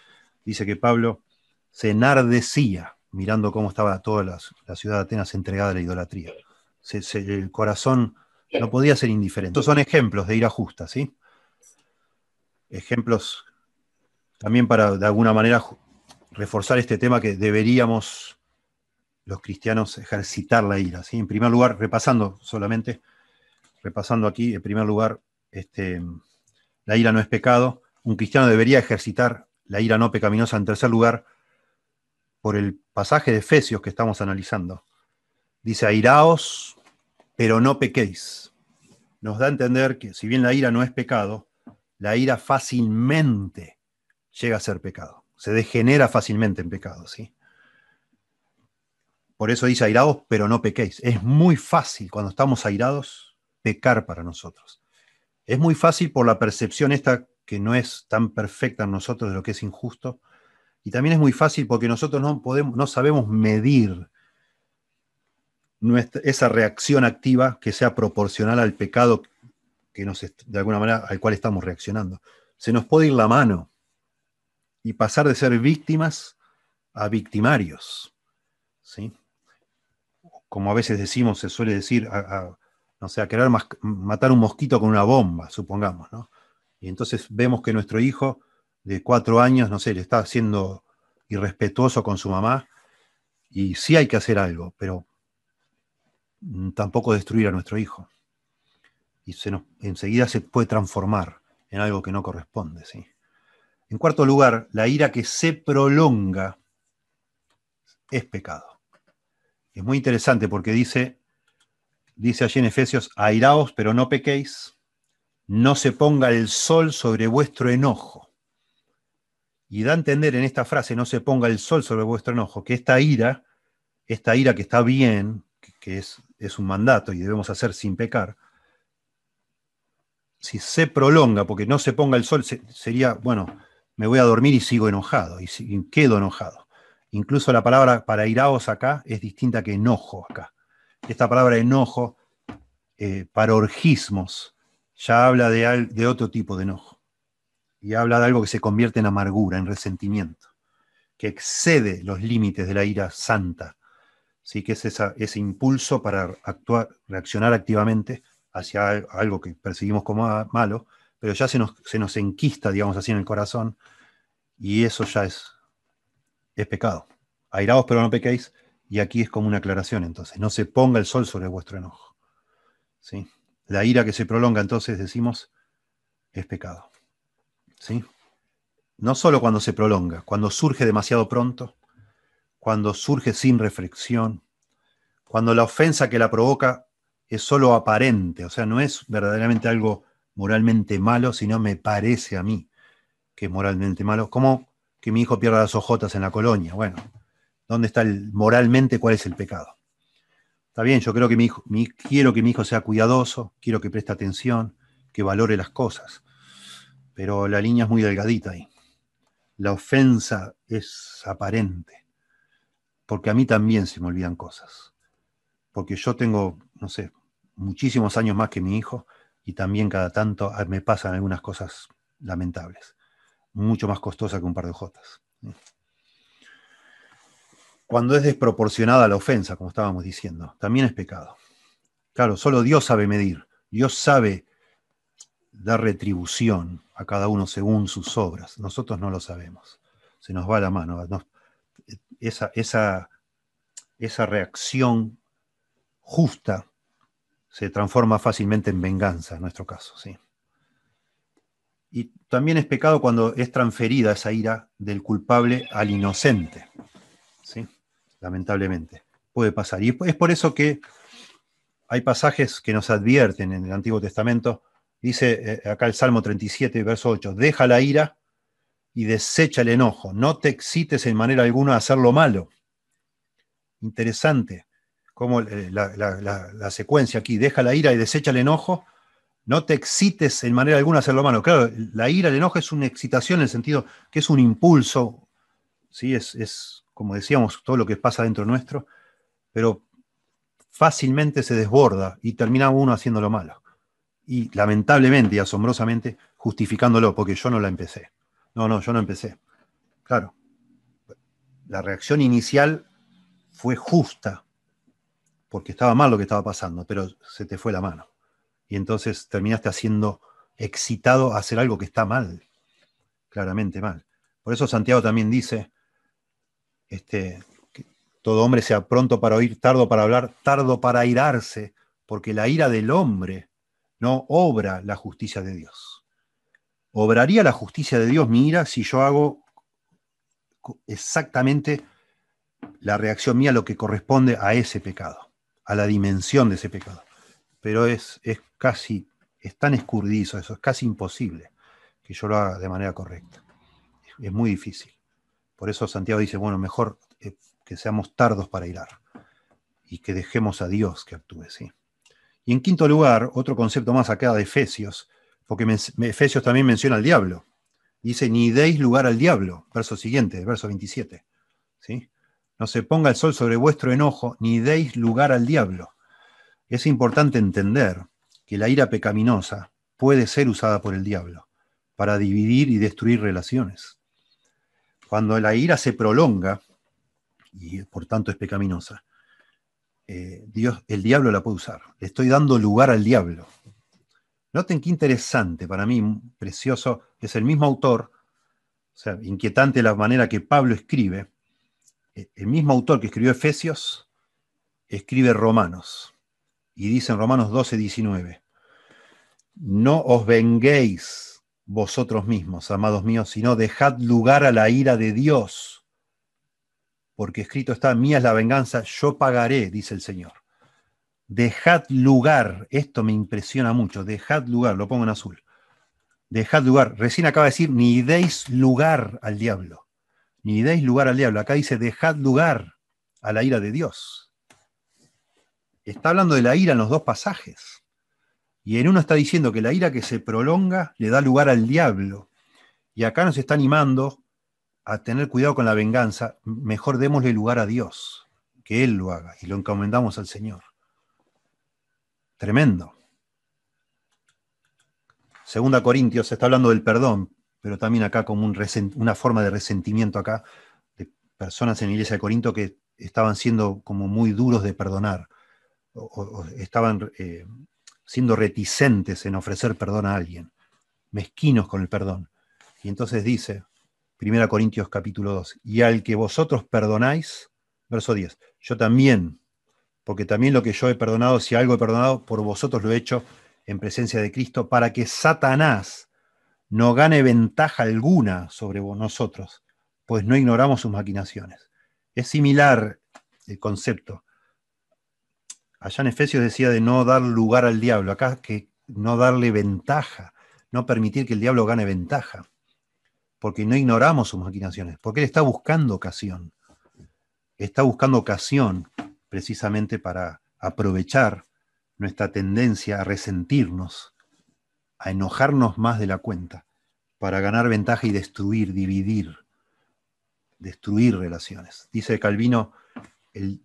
dice que Pablo se enardecía mirando cómo estaba toda la ciudad de Atenas entregada a la idolatría. El corazón no podía ser indiferente. Estos son ejemplos de ira justa, ¿sí? Ejemplos también para, de alguna manera, reforzar este tema que deberíamos los cristianos ejercitar la ira, ¿sí? En primer lugar, repasando aquí, en primer lugar, la ira no es pecado. Un cristiano debería ejercitar la ira no pecaminosa. En tercer lugar, por el pasaje de Efesios que estamos analizando. Dice, airaos, pero no pequéis. Nos da a entender que si bien la ira no es pecado, la ira fácilmente llega a ser pecado. Se degenera fácilmente en pecado, ¿sí? Por eso dice airaos, pero no pequéis. Es muy fácil cuando estamos airados pecar para nosotros. Es muy fácil por la percepción esta que no es tan perfecta en nosotros de lo que es injusto. Y también es muy fácil porque nosotros no sabemos medir esa reacción activa que sea proporcional al pecado que de alguna manera al cual estamos reaccionando. Se nos puede ir la mano y pasar de ser víctimas a victimarios, ¿sí? Como a veces decimos, se suele decir, no sé, a querer matar un mosquito con una bomba, supongamos, ¿no? Y entonces vemos que nuestro hijo de 4 años, no sé, le está siendo irrespetuoso con su mamá, y sí hay que hacer algo, pero tampoco destruir a nuestro hijo. Y enseguida se puede transformar en algo que no corresponde, ¿sí? En cuarto lugar, la ira que se prolonga es pecado. Es muy interesante porque dice allí en Efesios, airaos pero no pequéis, no se ponga el sol sobre vuestro enojo. Y da a entender en esta frase, no se ponga el sol sobre vuestro enojo, que esta ira que está bien, que es un mandato y debemos hacer sin pecar, si se prolonga, porque no se ponga el sol, sería, bueno, me voy a dormir y sigo enojado, y quedo enojado. Incluso la palabra para iraos acá es distinta que enojo acá. Esta palabra enojo, parorgismos, ya habla de otro tipo de enojo. Y habla de algo que se convierte en amargura, en resentimiento, que excede los límites de la ira santa. ¿Sí? Que es ese impulso para reaccionar activamente hacia algo que percibimos como malo, pero ya se nos enquista, digamos así, en el corazón, y eso ya es pecado. Airaos pero no pequéis, y aquí es como una aclaración entonces, no se ponga el sol sobre vuestro enojo. ¿Sí? La ira que se prolonga entonces, decimos, es pecado. ¿Sí? No solo cuando se prolonga, cuando surge demasiado pronto, cuando surge sin reflexión, cuando la ofensa que la provoca es solo aparente, o sea, no es verdaderamente algo moralmente malo, sino me parece a mí que es moralmente malo. Como que mi hijo pierda las ojotas en la colonia. Bueno, ¿dónde está moralmente cuál es el pecado? Está bien, yo creo que quiero que mi hijo sea cuidadoso, quiero que preste atención, que valore las cosas, pero la línea es muy delgadita ahí. La ofensa es aparente, porque a mí también se me olvidan cosas. Porque yo tengo, no sé, muchísimos años más que mi hijo y también cada tanto me pasan algunas cosas lamentables, mucho más costosas que un par de jotas. Cuando es desproporcionada la ofensa, como estábamos diciendo, también es pecado. Claro, solo Dios sabe medir, Dios sabe dar retribución a cada uno según sus obras. Nosotros no lo sabemos, se nos va la mano. Esa reacción justa se transforma fácilmente en venganza, en nuestro caso, ¿sí? Y también es pecado cuando es transferida esa ira del culpable al inocente, ¿sí? Lamentablemente. Puede pasar. Y es por eso que hay pasajes que nos advierten en el Antiguo Testamento. Dice acá el Salmo 37, verso 8, deja la ira y desecha el enojo. No te excites en manera alguna a hacer lo malo. Interesante como la secuencia aquí, deja la ira y desecha el enojo. No te excites en manera alguna a hacer lo malo. Claro, la ira, el enojo es una excitación en el sentido que es un impulso, ¿sí? Es, como decíamos, todo lo que pasa dentro nuestro, pero fácilmente se desborda y termina uno haciendo lo malo. Y lamentablemente y asombrosamente justificándolo, porque yo no la empecé. No, yo no empecé. Claro, la reacción inicial fue justa, porque estaba mal lo que estaba pasando, pero se te fue la mano. Y entonces terminaste excitado a hacer algo que está mal, claramente mal. Por eso Santiago también dice, que todo hombre sea pronto para oír, tardo para hablar, tardo para airarse, porque la ira del hombre no obra la justicia de Dios. ¿Obraría la justicia de Dios mi ira si yo hago exactamente la reacción mía a lo que corresponde a ese pecado, a la dimensión de ese pecado? Pero es tan escurridizo eso, es casi imposible que yo lo haga de manera correcta. Es muy difícil. Por eso Santiago dice, bueno, mejor que seamos tardos para irar y que dejemos a Dios que actúe, ¿sí? Y en quinto lugar, otro concepto más acá de Efesios, porque Efesios también menciona al diablo. Dice, ni deis lugar al diablo, verso siguiente, verso 27. ¿Sí? No se ponga el sol sobre vuestro enojo, ni deis lugar al diablo. Es importante entender que la ira pecaminosa puede ser usada por el diablo para dividir y destruir relaciones. Cuando la ira se prolonga, y por tanto es pecaminosa, el diablo la puede usar. Le estoy dando lugar al diablo. Noten qué interesante, para mí, precioso, es el mismo autor, o sea, inquietante la manera que Pablo escribe, el mismo autor que escribió Efesios, escribe Romanos, y dice en Romanos 12:19, no os venguéis vosotros mismos, amados míos, sino dejad lugar a la ira de Dios, porque escrito está, mía es la venganza, yo pagaré, dice el Señor. Dejad lugar, esto me impresiona mucho, dejad lugar, lo pongo en azul. Dejad lugar, recién acaba de decir, ni deis lugar al diablo, ni deis lugar al diablo. Acá dice, dejad lugar a la ira de Dios. Está hablando de la ira en los dos pasajes. Y en uno está diciendo que la ira que se prolonga le da lugar al diablo. Y acá nos está animando a tener cuidado con la venganza. Mejor démosle lugar a Dios, que Él lo haga, y lo encomendamos al Señor. Tremendo. 2 Corintios, se está hablando del perdón, pero también acá como una forma de resentimiento acá, de personas en la iglesia de Corinto que estaban siendo como muy duros de perdonar, o estaban siendo reticentes en ofrecer perdón a alguien, mezquinos con el perdón. Y entonces dice, 1 Corintios capítulo 2, y al que vosotros perdonáis, verso 10, yo también, porque también lo que yo he perdonado, si algo he perdonado, por vosotros lo he hecho en presencia de Cristo, para que Satanás no gane ventaja alguna sobre nosotros, pues no ignoramos sus maquinaciones. Es similar el concepto. Allá en Efesios decía de no dar lugar al diablo, acá que no darle ventaja, no permitir que el diablo gane ventaja, porque no ignoramos sus maquinaciones, porque él está buscando ocasión precisamente para aprovechar nuestra tendencia a resentirnos, a enojarnos más de la cuenta, para ganar ventaja y destruir, destruir relaciones. Dijo Calvino, el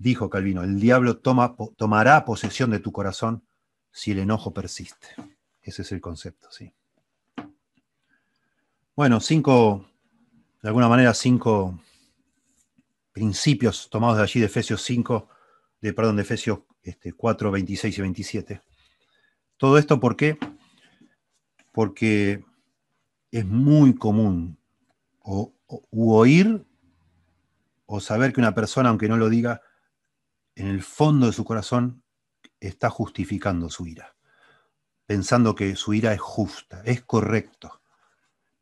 diablo tomará posesión de tu corazón si el enojo persiste. Ese es el concepto, sí. Bueno, de alguna manera, 5 principios tomados de allí de Efesios de Efesios 4, 26 y 27. Todo esto, ¿por qué? Porque es muy común oír o saber que una persona, aunque no lo diga, en el fondo de su corazón está justificando su ira, pensando que su ira es justa, es correcto.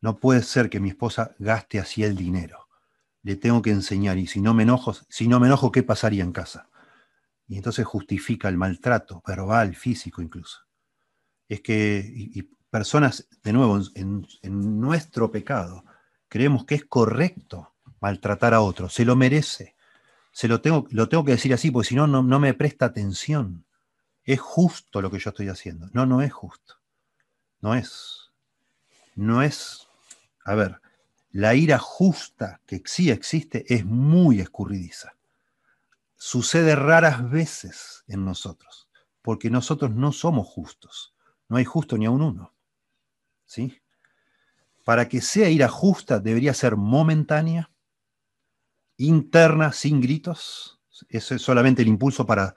No puede ser que mi esposa gaste así el dinero. Le tengo que enseñar, y si no me enojo, ¿qué pasaría en casa? Y entonces justifica el maltrato verbal, físico incluso. Es que y personas, de nuevo, en nuestro pecado, creemos que es correcto maltratar a otro, se lo merece. Lo tengo que decir así, porque si no, no me presta atención. Es justo lo que yo estoy haciendo. No, no es justo. No es. No es. A ver, la ira justa que sí existe es muy escurridiza. Sucede raras veces en nosotros, porque nosotros no somos justos. No hay justo ni aun uno. ¿Sí? Para que sea ira justa, debería ser momentánea, interna, sin gritos. Eso es solamente el impulso para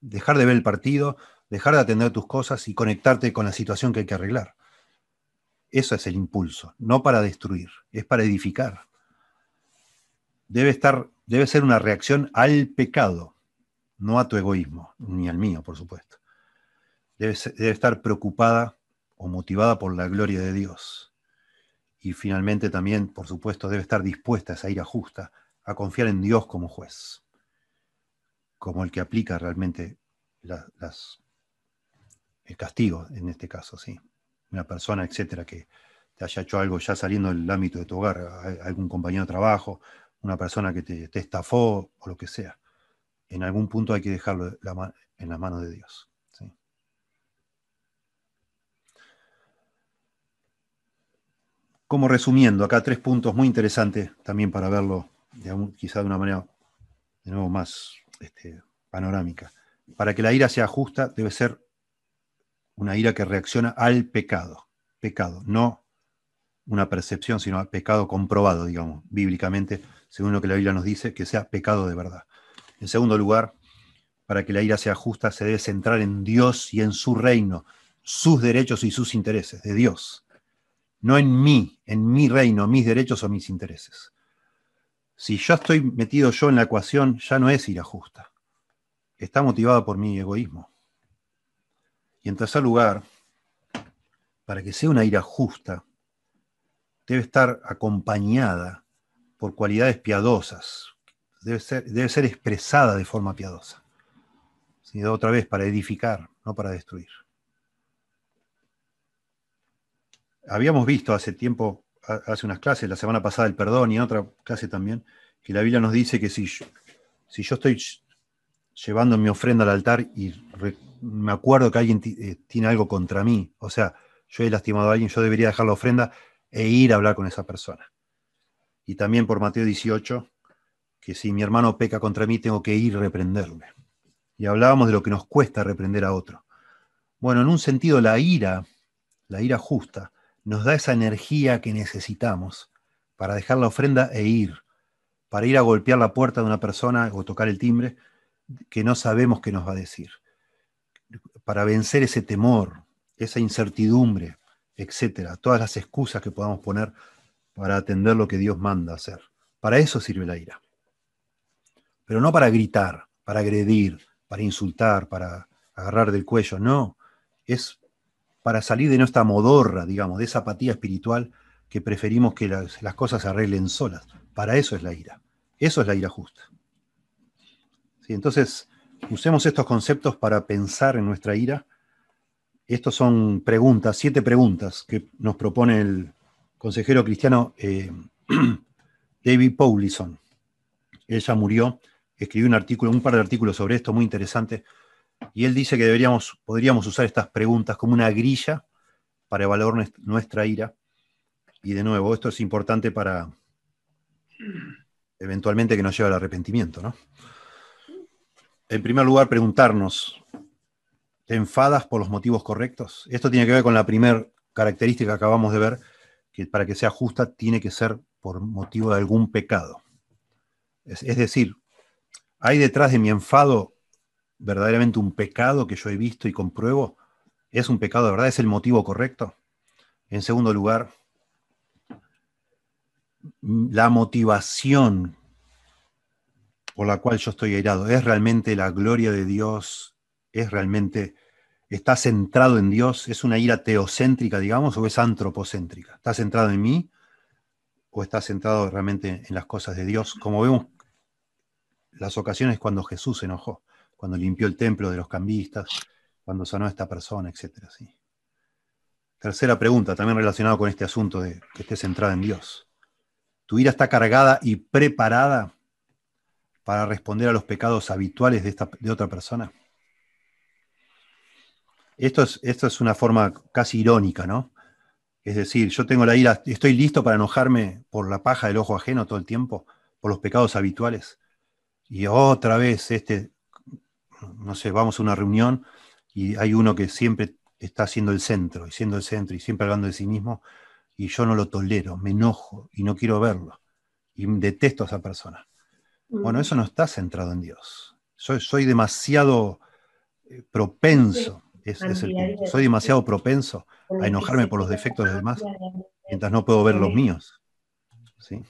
dejar de ver el partido, dejar de atender tus cosas y conectarte con la situación que hay que arreglar. Eso es el impulso, no para destruir, es para edificar. Debe ser una reacción al pecado, no a tu egoísmo, ni al mío, por supuesto. Debe estar preocupada o motivada por la gloria de Dios. Y finalmente también, por supuesto, debe estar dispuesta a esa ira justa, a confiar en Dios como juez, como el que aplica realmente el castigo, en este caso, sí. Una persona, etcétera, que te haya hecho algo ya saliendo del ámbito de tu hogar, algún compañero de trabajo, una persona que te estafó o lo que sea. En algún punto hay que dejarlo en las manos de Dios. ¿Sí? Como resumiendo, acá 3 puntos muy interesantes también para verlo, quizá de una manera de nuevo más panorámica. Para que la ira sea justa, debe ser una ira que reacciona al pecado. Pecado, no una percepción, sino pecado comprobado, digamos, bíblicamente, según lo que la Biblia nos dice, que sea pecado de verdad. En segundo lugar, para que la ira sea justa, se debe centrar en Dios y en su reino, sus derechos y sus intereses, de Dios. No en mi reino, mis derechos o mis intereses. Si yo estoy metido yo en la ecuación, ya no es ira justa. Está motivada por mi egoísmo. Y en tercer lugar, para que sea una ira justa, debe estar acompañada por cualidades piadosas. Debe ser expresada de forma piadosa. ¿Sí? Otra vez, para edificar, no para destruir. Habíamos visto hace tiempo, hace unas clases, la semana pasada el perdón y en otra clase también, que la Biblia nos dice que si yo estoy llevando mi ofrenda al altar y me acuerdo que alguien tiene algo contra mí, o sea, yo he lastimado a alguien, yo debería dejar la ofrenda e ir a hablar con esa persona. Y también por Mateo 18, que si mi hermano peca contra mí, tengo que ir a reprenderle. Y hablábamos de lo que nos cuesta reprender a otro. Bueno, en un sentido, la ira justa, nos da esa energía que necesitamos para dejar la ofrenda e ir, para ir a golpear la puerta de una persona o tocar el timbre que no sabemos qué nos va a decir, para vencer ese temor, esa incertidumbre, etcétera, todas las excusas que podamos poner para atender lo que Dios manda hacer. Para eso sirve la ira. Pero no para gritar, para agredir, para insultar, para agarrar del cuello, no. Es para salir de nuestra modorra, digamos, de esa apatía espiritual que preferimos que las cosas se arreglen solas. Para eso es la ira. Eso es la ira justa. ¿Sí? Entonces, usemos estos conceptos para pensar en nuestra ira. Estos son preguntas, 7 preguntas que nos propone el consejero cristiano David Powlison. Él ya murió, escribió un par de artículos sobre esto muy interesante, y él dice que podríamos usar estas preguntas como una grilla para evaluar nuestra ira. Y de nuevo, esto es importante para eventualmente que nos lleve al arrepentimiento, ¿no? En primer lugar, preguntarnos, ¿te enfadas por los motivos correctos? Esto tiene que ver con la primera característica que acabamos de ver, que para que sea justa tiene que ser por motivo de algún pecado. Es decir, ¿hay detrás de mi enfado verdaderamente un pecado que yo he visto y compruebo? ¿Es un pecado de verdad? ¿Es el motivo correcto? En segundo lugar, la motivación por la cual yo estoy airado, ¿es realmente la gloria de Dios? ¿Está centrado en Dios? ¿Es una ira teocéntrica, digamos, o es antropocéntrica? ¿Está centrado en mí o está centrado realmente en las cosas de Dios? Como vemos las ocasiones cuando Jesús se enojó, cuando limpió el templo de los cambistas, cuando sanó a esta persona, etcétera, ¿sí? Tercera pregunta, también relacionado con este asunto de que esté centrada en Dios. ¿Tu ira está cargada y preparada para responder a los pecados habituales de otra persona? Esto es una forma casi irónica, ¿no? Es decir, yo tengo la ira, estoy listo para enojarme por la paja del ojo ajeno todo el tiempo, por los pecados habituales. Y otra vez, no sé, vamos a una reunión y hay uno que siempre está siendo el centro, y siendo el centro, y siempre hablando de sí mismo, y yo no lo tolero, me enojo y no quiero verlo. Y detesto a esa persona. Bueno, eso no está centrado en Dios. Soy demasiado propenso, es el punto. Soy demasiado propenso a enojarme por los defectos de los demás, mientras no puedo ver los míos. ¿Sí?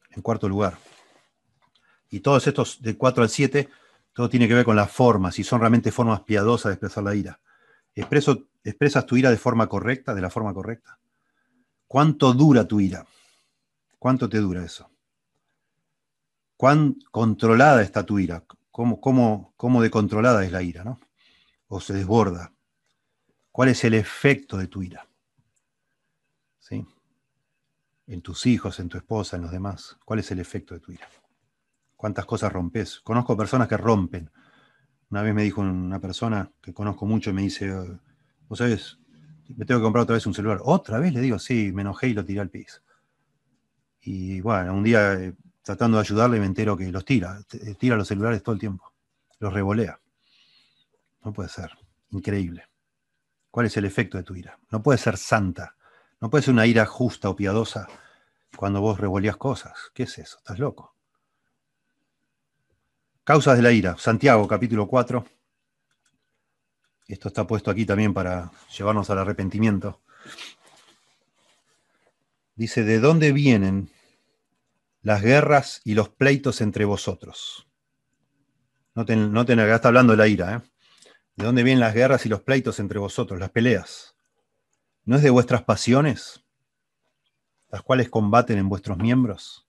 En cuarto lugar. Y todos estos, de 4 al 7, todo tiene que ver con la forma, si son realmente formas piadosas de expresar la ira. ¿Expresas tu ira de forma correcta, de la forma correcta? ¿Cuánto dura tu ira? ¿Cuánto te dura eso? ¿Cuán controlada está tu ira? ¿Cómo de controlada es la ira, ¿no? ¿O se desborda? ¿Cuál es el efecto de tu ira? ¿Sí? En tus hijos, en tu esposa, en los demás. ¿Cuál es el efecto de tu ira? ¿Cuántas cosas rompes? Conozco personas que rompen. Una vez me dijo una persona que conozco mucho y me dice, vos sabés, me tengo que comprar otra vez un celular. ¿Otra vez? Le digo, sí, me enojé y lo tiré al piso. Y bueno, un día tratando de ayudarle me entero que los tira los celulares todo el tiempo. Los revolea. No puede ser. Increíble. ¿Cuál es el efecto de tu ira? No puede ser santa. No puede ser una ira justa o piadosa cuando vos revolías cosas. ¿Qué es eso? ¿Estás loco? Causas de la ira. Santiago, capítulo 4. Esto está puesto aquí también para llevarnos al arrepentimiento. Dice, ¿de dónde vienen las guerras y los pleitos entre vosotros? Noten, acá está hablando de la ira, ¿eh? ¿De dónde vienen las guerras y los pleitos entre vosotros, las peleas? ¿No es de vuestras pasiones, las cuales combaten en vuestros miembros?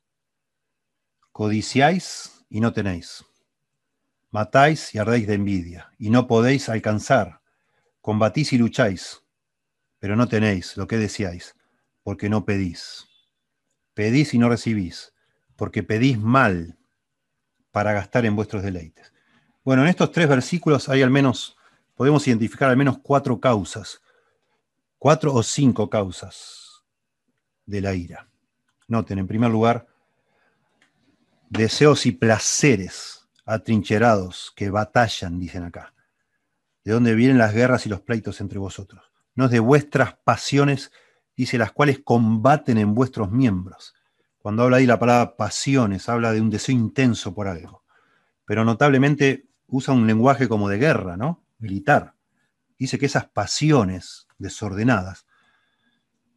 Codiciáis y no tenéis. Matáis y ardéis de envidia, y no podéis alcanzar. Combatís y lucháis, pero no tenéis lo que deseáis, porque no pedís. Pedís y no recibís, porque pedís mal para gastar en vuestros deleites. Bueno, en estos 3 versículos hay al menos, podemos identificar al menos 4 causas, 4 o 5 causas de la ira. Noten, en primer lugar, deseos y placeres atrincherados que batallan, dicen acá. ¿De dónde vienen las guerras y los pleitos entre vosotros? No es de vuestras pasiones, dice, las cuales combaten en vuestros miembros. Cuando habla ahí la palabra pasiones, habla de un deseo intenso por algo. Pero notablemente usa un lenguaje como de guerra, ¿no? Militar. Dice que esas pasiones desordenadas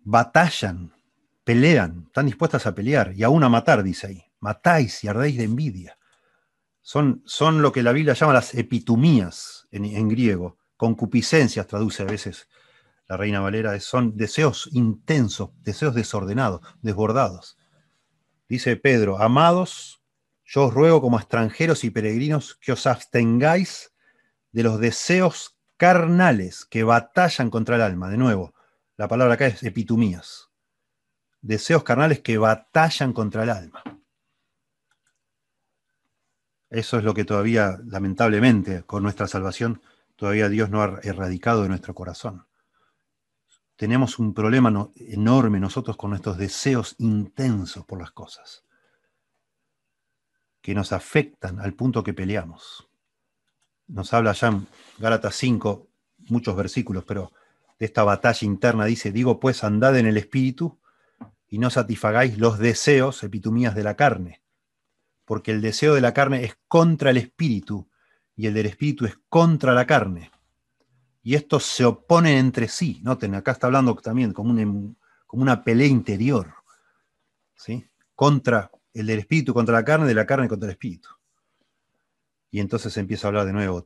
batallan, pelean, están dispuestas a pelear y aún a matar, dice ahí. Matáis y ardéis de envidia. Son lo que la Biblia llama las epitumías en griego. Concupiscencias traduce a veces la Reina Valera. Son deseos intensos, deseos desordenados, desbordados. Dice Pedro, amados, yo os ruego como extranjeros y peregrinos que os abstengáis de los deseos carnales que batallan contra el alma. De nuevo, la palabra acá es epitumías. Deseos carnales que batallan contra el alma. Eso es lo que todavía, lamentablemente, con nuestra salvación, todavía Dios no ha erradicado de nuestro corazón. Tenemos un problema enorme nosotros con nuestros deseos intensos por las cosas, que nos afectan al punto que peleamos. Nos habla ya en Gálatas 5, muchos versículos, pero de esta batalla interna dice, digo pues, andad en el Espíritu y no satisfagáis los deseos, epitumías de la carne, porque el deseo de la carne es contra el Espíritu y el del Espíritu es contra la carne. Y estos se oponen entre sí. Noten, acá está hablando también como una pelea interior, ¿sí? Contra el del Espíritu contra la carne, de la carne contra el Espíritu. Y entonces empieza a hablar de nuevo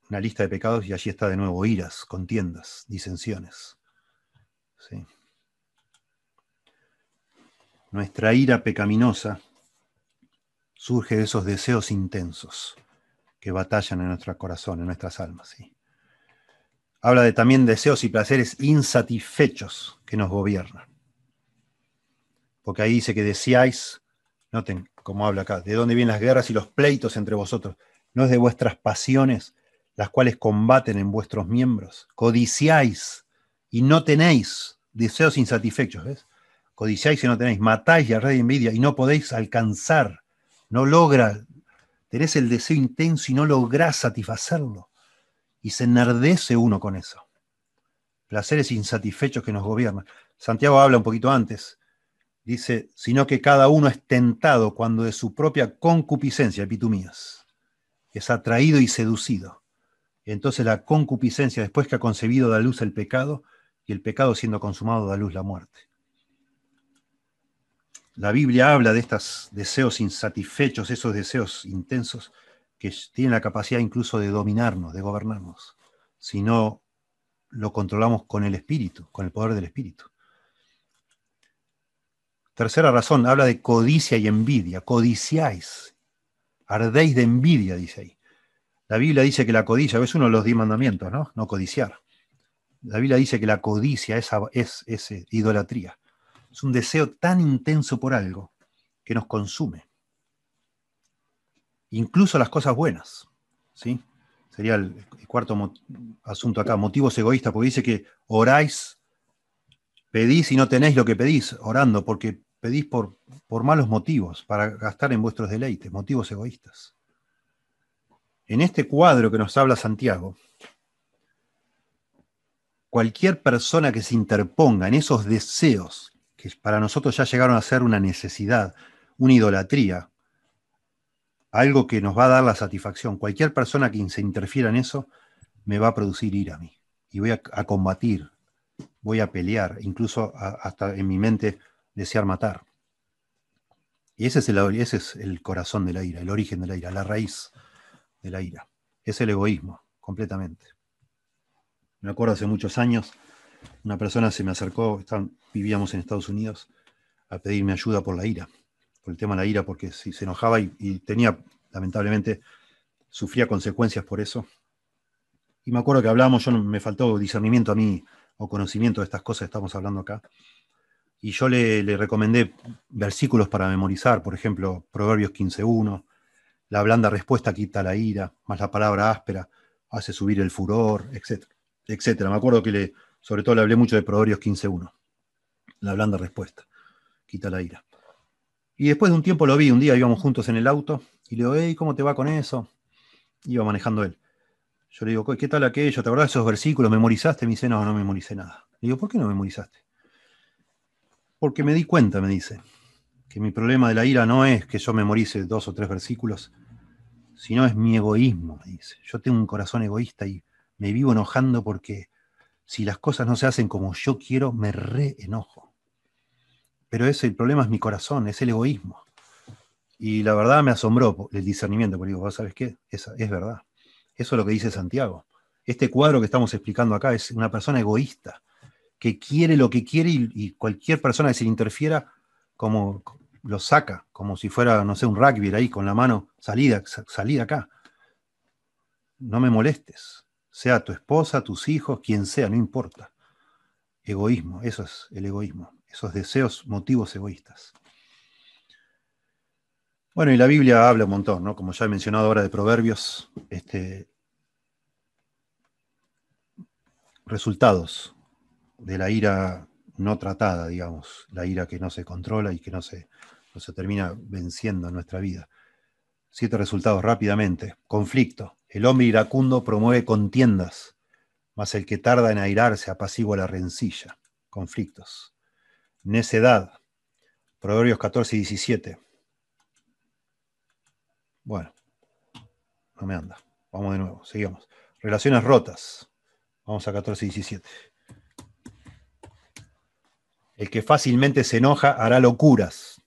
una lista de pecados y allí está de nuevo iras, contiendas, disensiones. ¿Sí? Nuestra ira pecaminosa surge de esos deseos intensos que batallan en nuestro corazón, en nuestras almas. ¿Sí? Habla de también deseos y placeres insatisfechos que nos gobiernan. Porque ahí dice que deseáis, noten cómo habla acá, de dónde vienen las guerras y los pleitos entre vosotros. No es de vuestras pasiones, las cuales combaten en vuestros miembros. Codiciáis y no tenéis deseos insatisfechos, ¿ves? Codiciáis y no tenéis, matáis y ardéis de envidia y no podéis alcanzar, no logra, tenés el deseo intenso y no lográs satisfacerlo. Y se enardece uno con eso. Placeres insatisfechos que nos gobiernan. Santiago habla un poquito antes, dice, sino que cada uno es tentado cuando de su propia concupiscencia, epitumías, es atraído y seducido. Entonces la concupiscencia, después que ha concebido, da luz el pecado, y el pecado siendo consumado da luz la muerte. La Biblia habla de estos deseos insatisfechos, esos deseos intensos, que tienen la capacidad incluso de dominarnos, de gobernarnos, si no lo controlamos con el Espíritu, con el poder del Espíritu. Tercera razón, habla de codicia y envidia. Codiciáis, ardéis de envidia, dice ahí. La Biblia dice que la codicia, es uno de los 10 mandamientos, ¿no? No codiciar. La Biblia dice que la codicia es idolatría. Es un deseo tan intenso por algo que nos consume. Incluso las cosas buenas, ¿sí? Sería el cuarto asunto acá, motivos egoístas, porque dice que oráis, pedís y no tenéis lo que pedís, orando, porque pedís por malos motivos, para gastar en vuestros deleites, motivos egoístas. En este cuadro que nos habla Santiago, cualquier persona que se interponga en esos deseos, que para nosotros ya llegaron a ser una necesidad, una idolatría, algo que nos va a dar la satisfacción, cualquier persona que se interfiera en eso, me va a producir ira a mí. Y voy a combatir, voy a pelear, incluso hasta en mi mente desear matar. Y ese es el corazón de la ira, el origen de la ira, la raíz de la ira. Es el egoísmo, completamente. Me acuerdo hace muchos años, una persona se me acercó, vivíamos en Estados Unidos, a pedirme ayuda por la ira, por el tema de la ira, porque si se enojaba y tenía, lamentablemente, sufría consecuencias por eso. Y me acuerdo que hablábamos, me faltó discernimiento a mí, o conocimiento de estas cosas que estamos hablando acá. Y yo le recomendé versículos para memorizar, por ejemplo, Proverbios 15:1, la blanda respuesta quita la ira, más la palabra áspera hace subir el furor, etcétera, etcétera. Me acuerdo que sobre todo le hablé mucho de Proverbios 15:1, la blanda respuesta quita la ira. Y después de un tiempo lo vi, un día íbamos juntos en el auto, y le digo, hey, ¿cómo te va con eso? Iba manejando él. Yo le digo, ¿qué tal aquello? ¿Te acordás de esos versículos? ¿Memorizaste? Me dice, no, no memoricé nada. Le digo, ¿por qué no memorizaste? Porque me di cuenta, me dice, que mi problema de la ira no es que yo memorice 2 o 3 versículos, sino es mi egoísmo, me dice. Yo tengo un corazón egoísta y me vivo enojando porque si las cosas no se hacen como yo quiero, me re enojo. Pero el problema es mi corazón, es el egoísmo. Y la verdad me asombró el discernimiento, porque digo, ¿vos sabés qué? Es verdad. Eso es lo que dice Santiago. Este cuadro que estamos explicando acá es una persona egoísta, que quiere lo que quiere y cualquier persona que se le interfiera, como lo saca, como si fuera, no sé, un rugby ahí con la mano, salí de acá. No me molestes. Sea tu esposa, tus hijos, quien sea, no importa. Egoísmo, eso es el egoísmo. Esos deseos, motivos egoístas. Bueno, y la Biblia habla un montón, ¿no? Como ya he mencionado ahora de Proverbios, resultados de la ira no tratada, digamos, la ira que no se controla y que no se termina venciendo en nuestra vida. 7 resultados rápidamente. Conflicto. El hombre iracundo promueve contiendas, mas el que tarda en airarse apacigua la rencilla. Conflictos. Necedad. Proverbios 14:17. Bueno, no me anda. Vamos de nuevo, sigamos. Relaciones rotas. Vamos a 14:17. El que fácilmente se enoja hará locuras,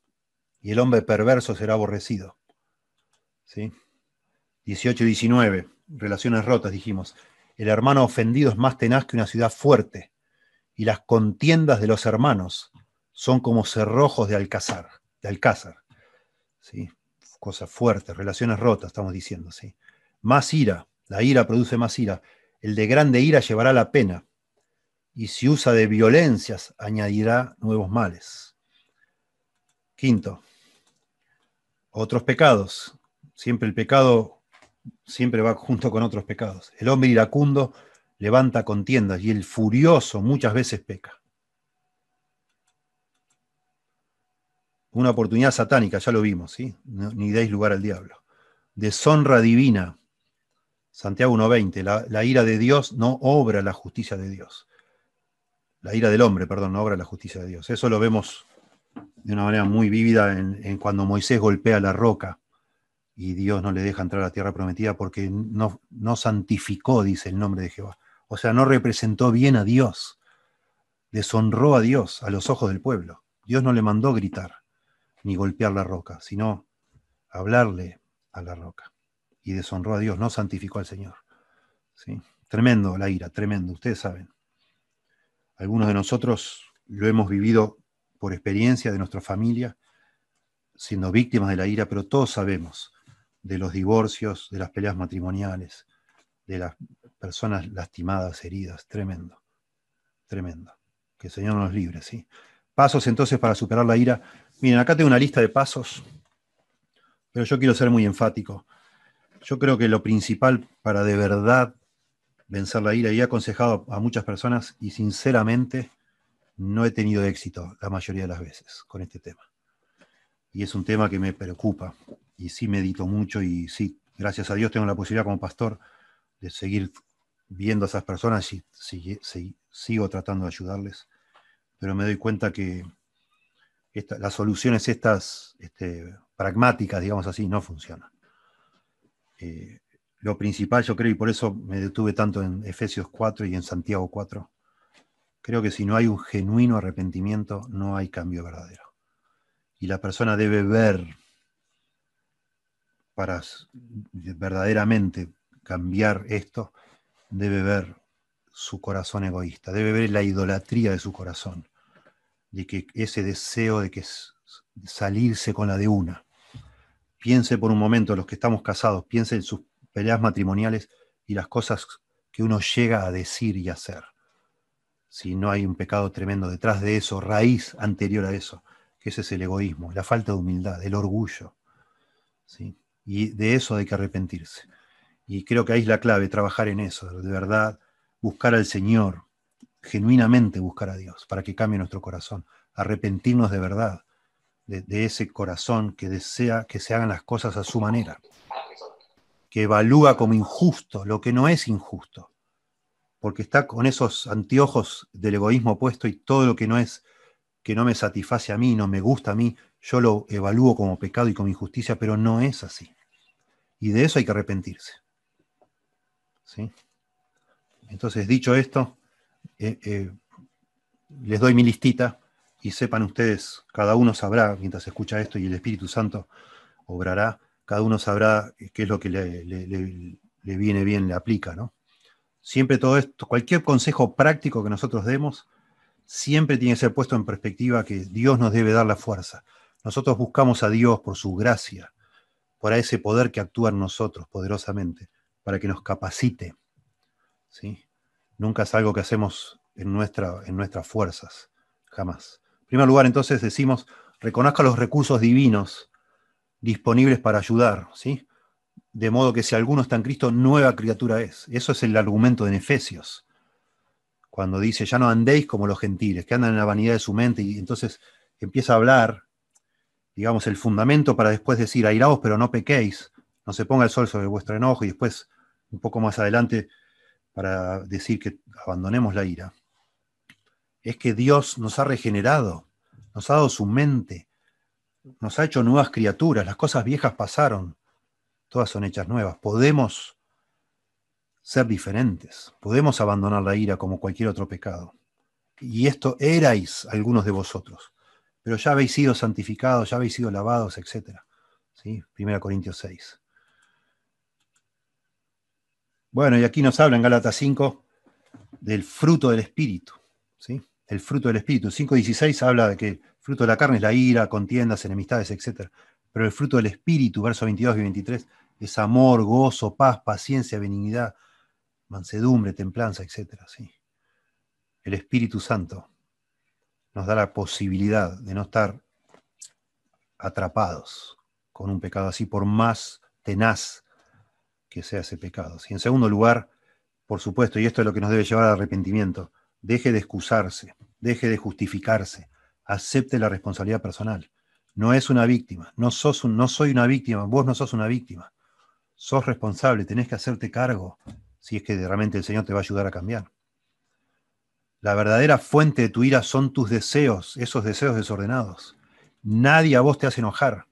y el hombre perverso será aborrecido. ¿Sí? 18:19. Relaciones rotas, dijimos. El hermano ofendido es más tenaz que una ciudad fuerte, y las contiendas de los hermanos son como cerrojos de alcázar. ¿Sí? Cosas fuertes, relaciones rotas, estamos diciendo. ¿Sí? Más ira, la ira produce más ira. El de grande ira llevará la pena, y si usa de violencias añadirá nuevos males. Quinto, otros pecados. Siempre el pecado siempre va junto con otros pecados. El hombre iracundo levanta contiendas y el furioso muchas veces peca. Una oportunidad satánica, ya lo vimos, ¿sí? No, ni deis lugar al diablo. Deshonra divina. Santiago 1:20. La ira de Dios no obra la justicia de Dios. La ira del hombre, perdón, no obra la justicia de Dios. Eso lo vemos de una manera muy vívida en cuando Moisés golpea la roca y Dios no le deja entrar a la tierra prometida porque no santificó, dice el nombre de Jehová. O sea, no representó bien a Dios. Deshonró a Dios a los ojos del pueblo. Dios no le mandó gritar ni golpear la roca, sino hablarle a la roca. Y deshonró a Dios, no santificó al Señor. ¿Sí? Tremendo la ira, tremendo, ustedes saben. Algunos de nosotros lo hemos vivido por experiencia de nuestra familia, siendo víctimas de la ira, pero todos sabemos de los divorcios, de las peleas matrimoniales, de las personas lastimadas, heridas. Tremendo, tremendo. Que el Señor nos libre, ¿sí? Pasos entonces para superar la ira. Miren, acá tengo una lista de pasos, pero yo quiero ser muy enfático. Yo creo que lo principal para de verdad vencer la ira, y he aconsejado a muchas personas y sinceramente no he tenido éxito la mayoría de las veces con este tema. Y es un tema que me preocupa y sí medito mucho y sí, gracias a Dios tengo la posibilidad como pastor de seguir viendo a esas personas y sigo tratando de ayudarles, pero me doy cuenta que las soluciones estas pragmáticas, digamos así, no funcionan. Lo principal, yo creo, y por eso me detuve tanto en Efesios 4 y en Santiago 4, creo que si no hay un genuino arrepentimiento, no hay cambio verdadero. Y la persona debe ver, para verdaderamente cambiar esto, debe ver su corazón egoísta, debe ver la idolatría de su corazón, de que ese deseo de que salirse con la de una. Piense por un momento, los que estamos casados, piense en sus peleas matrimoniales y las cosas que uno llega a decir y hacer. Si no hay un pecado tremendo detrás de eso, raíz anterior a eso, que ese es el egoísmo, la falta de humildad, el orgullo, ¿sí? Y de eso hay que arrepentirse. Y creo que ahí es la clave, trabajar en eso, de verdad, buscar al Señor, genuinamente buscar a Dios, para que cambie nuestro corazón, arrepentirnos de verdad, de ese corazón que desea que se hagan las cosas a su manera, que evalúa como injusto lo que no es injusto, porque está con esos anteojos del egoísmo puesto y todo lo que no es, que no me satisface a mí, no me gusta a mí, yo lo evalúo como pecado y como injusticia, pero no es así. Y de eso hay que arrepentirse. ¿Sí? Entonces, dicho esto, les doy mi listita y sepan ustedes, cada uno sabrá, mientras escucha esto y el Espíritu Santo obrará, cada uno sabrá qué es lo que le viene bien, le aplica, ¿no? Siempre todo esto, cualquier consejo práctico que nosotros demos, siempre tiene que ser puesto en perspectiva que Dios nos debe dar la fuerza. Nosotros buscamos a Dios por su gracia, por ese poder que actúa en nosotros poderosamente, para que nos capacite, ¿sí? Nunca es algo que hacemos en nuestras fuerzas, jamás. En primer lugar, entonces, decimos, reconozca los recursos divinos disponibles para ayudar, ¿sí? De modo que si alguno está en Cristo, nueva criatura es. Eso es el argumento en Efesios, cuando dice, ya no andéis como los gentiles, que andan en la vanidad de su mente, y entonces empieza a hablar, digamos, el fundamento para después decir, airaos, pero no pequéis, no se ponga el sol sobre vuestro enojo, y después, un poco más adelante, para decir que abandonemos la ira. Es que Dios nos ha regenerado, nos ha dado su mente, nos ha hecho nuevas criaturas, las cosas viejas pasaron, todas son hechas nuevas. Podemos ser diferentes, podemos abandonar la ira como cualquier otro pecado. Y esto erais algunos de vosotros, pero ya habéis sido santificados, ya habéis sido lavados, etc. ¿Sí? 1 Corintios 6. Bueno, y aquí nos habla en Gálatas 5 del fruto del Espíritu, ¿sí? El fruto del Espíritu. 5:16 habla de que el fruto de la carne es la ira, contiendas, enemistades, etc. Pero el fruto del Espíritu, versos 22 y 23, es amor, gozo, paz, paciencia, benignidad, mansedumbre, templanza, etc. ¿Sí? El Espíritu Santo nos da la posibilidad de no estar atrapados con un pecado así, por más tenaz que sea ese pecado. Y en segundo lugar, por supuesto, y esto es lo que nos debe llevar al arrepentimiento, deje de excusarse, deje de justificarse, acepte la responsabilidad personal. No es una víctima, no soy una víctima, vos no sos una víctima. Sos responsable, tenés que hacerte cargo si es que realmente el Señor te va a ayudar a cambiar. La verdadera fuente de tu ira son tus deseos, esos deseos desordenados. Nadie a vos te hace enojar.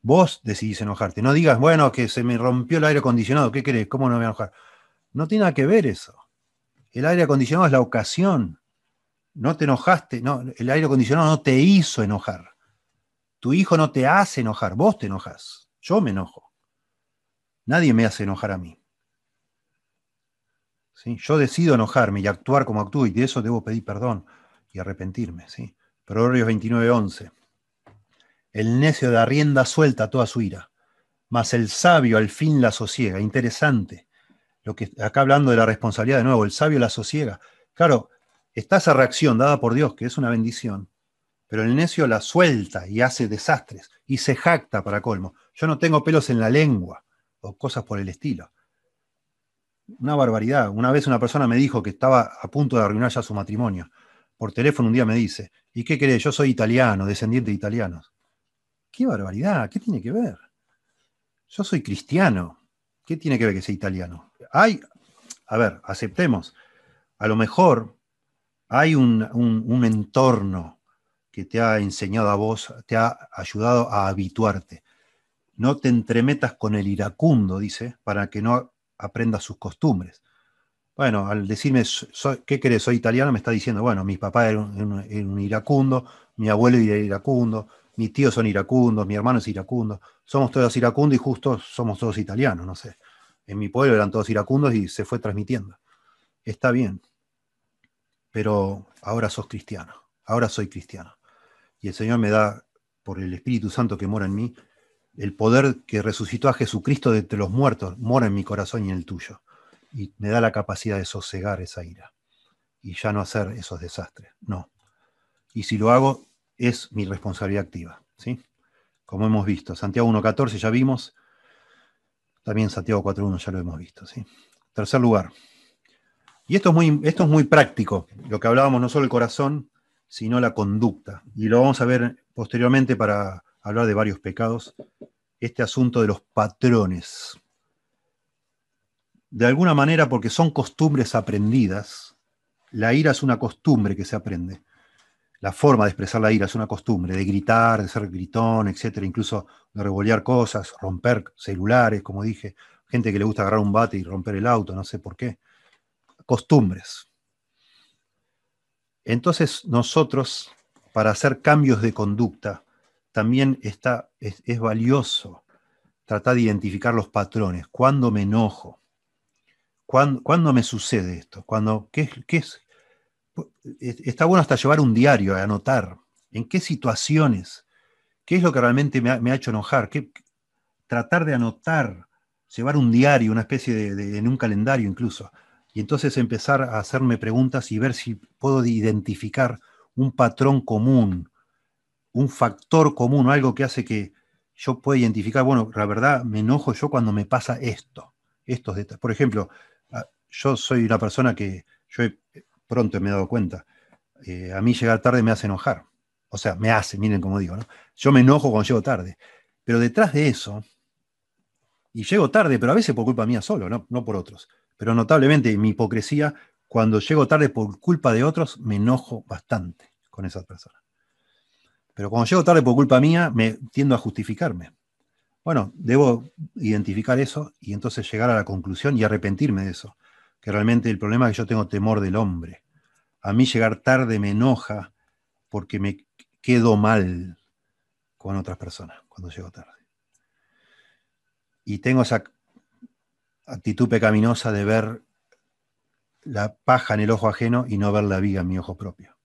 Vos decidís enojarte. No digas, bueno, que se me rompió el aire acondicionado, ¿qué querés? ¿Cómo no me voy a enojar? No tiene nada que ver eso. El aire acondicionado es la ocasión. No te enojaste, no, el aire acondicionado no te hizo enojar. Tu hijo no te hace enojar, vos te enojas. Yo me enojo. Nadie me hace enojar a mí. ¿Sí? Yo decido enojarme y actuar como actúo, y de eso debo pedir perdón y arrepentirme. ¿Sí? Proverbios 29:11. El necio da rienda suelta a toda su ira, mas el sabio al fin la sosiega. Interesante. Lo que acá hablando de la responsabilidad de nuevo, el sabio la sosiega. Claro, está esa reacción dada por Dios, que es una bendición, pero el necio la suelta y hace desastres y se jacta para colmo. Yo no tengo pelos en la lengua o cosas por el estilo. Una barbaridad. Una vez una persona me dijo que estaba a punto de arruinar ya su matrimonio. Por teléfono un día me dice, ¿y qué querés? Yo soy italiano, descendiente de italianos. ¡Qué barbaridad! ¿Qué tiene que ver? Yo soy cristiano. ¿Qué tiene que ver que sea italiano? A ver, aceptemos. A lo mejor Hay un entorno que te ha enseñado a vos, te ha ayudado a habituarte. No te entremetas con el iracundo, dice, para que no aprendas sus costumbres. Bueno, al decirme, ¿qué querés? Soy italiano, me está diciendo, bueno, mi papá era un iracundo, mi abuelo era iracundo, mis tíos son iracundos, mi hermano es iracundo, somos todos iracundos y justo somos todos italianos, no sé. En mi pueblo eran todos iracundos y se fue transmitiendo. Está bien, pero ahora sos cristiano, ahora soy cristiano. Y el Señor me da, por el Espíritu Santo que mora en mí, el poder que resucitó a Jesucristo de entre los muertos, mora en mi corazón y en el tuyo. Y me da la capacidad de sosegar esa ira y ya no hacer esos desastres. No. Y si lo hago, es mi responsabilidad activa. ¿Sí? Como hemos visto. Santiago 1.14 ya vimos. También Santiago 4.1 ya lo hemos visto. ¿Sí? Tercer lugar. Y esto es muy práctico. Lo que hablábamos no solo el corazón, sino la conducta. Y lo vamos a ver posteriormente para hablar de varios pecados. Este asunto de los patrones. De alguna manera, porque son costumbres aprendidas, la ira es una costumbre que se aprende. La forma de expresar la ira es una costumbre, de gritar, de ser gritón, etcétera, incluso de revolear cosas, romper celulares, como dije, gente que le gusta agarrar un bate y romper el auto, no sé por qué. Costumbres. Entonces, nosotros, para hacer cambios de conducta, también es valioso tratar de identificar los patrones. ¿Cuándo me enojo? ¿Cuándo me sucede esto? ¿Qué es? Está bueno hasta llevar un diario, a anotar en qué situaciones, qué es lo que realmente me ha hecho enojar, tratar de anotar, llevar un diario, una especie en un calendario incluso, y entonces empezar a hacerme preguntas y ver si puedo identificar un patrón común, un factor común, algo que hace que yo pueda identificar, bueno, la verdad me enojo yo cuando me pasa estos detalles. Por ejemplo, yo soy una persona que pronto me he dado cuenta, a mí llegar tarde me hace enojar. O sea, miren como digo, ¿no? Yo me enojo cuando llego tarde. Pero detrás de eso, y llego tarde, pero a veces por culpa mía solo, no por otros. Pero notablemente mi hipocresía, cuando llego tarde por culpa de otros, me enojo bastante con esas personas. Pero cuando llego tarde por culpa mía, me tiendo a justificarme. Bueno, debo identificar eso y entonces llegar a la conclusión y arrepentirme de eso. Que realmente el problema es que yo tengo temor del hombre. A mí llegar tarde me enoja porque me quedo mal con otras personas cuando llego tarde. Y tengo esa actitud pecaminosa de ver la paja en el ojo ajeno y no ver la viga en mi ojo propio.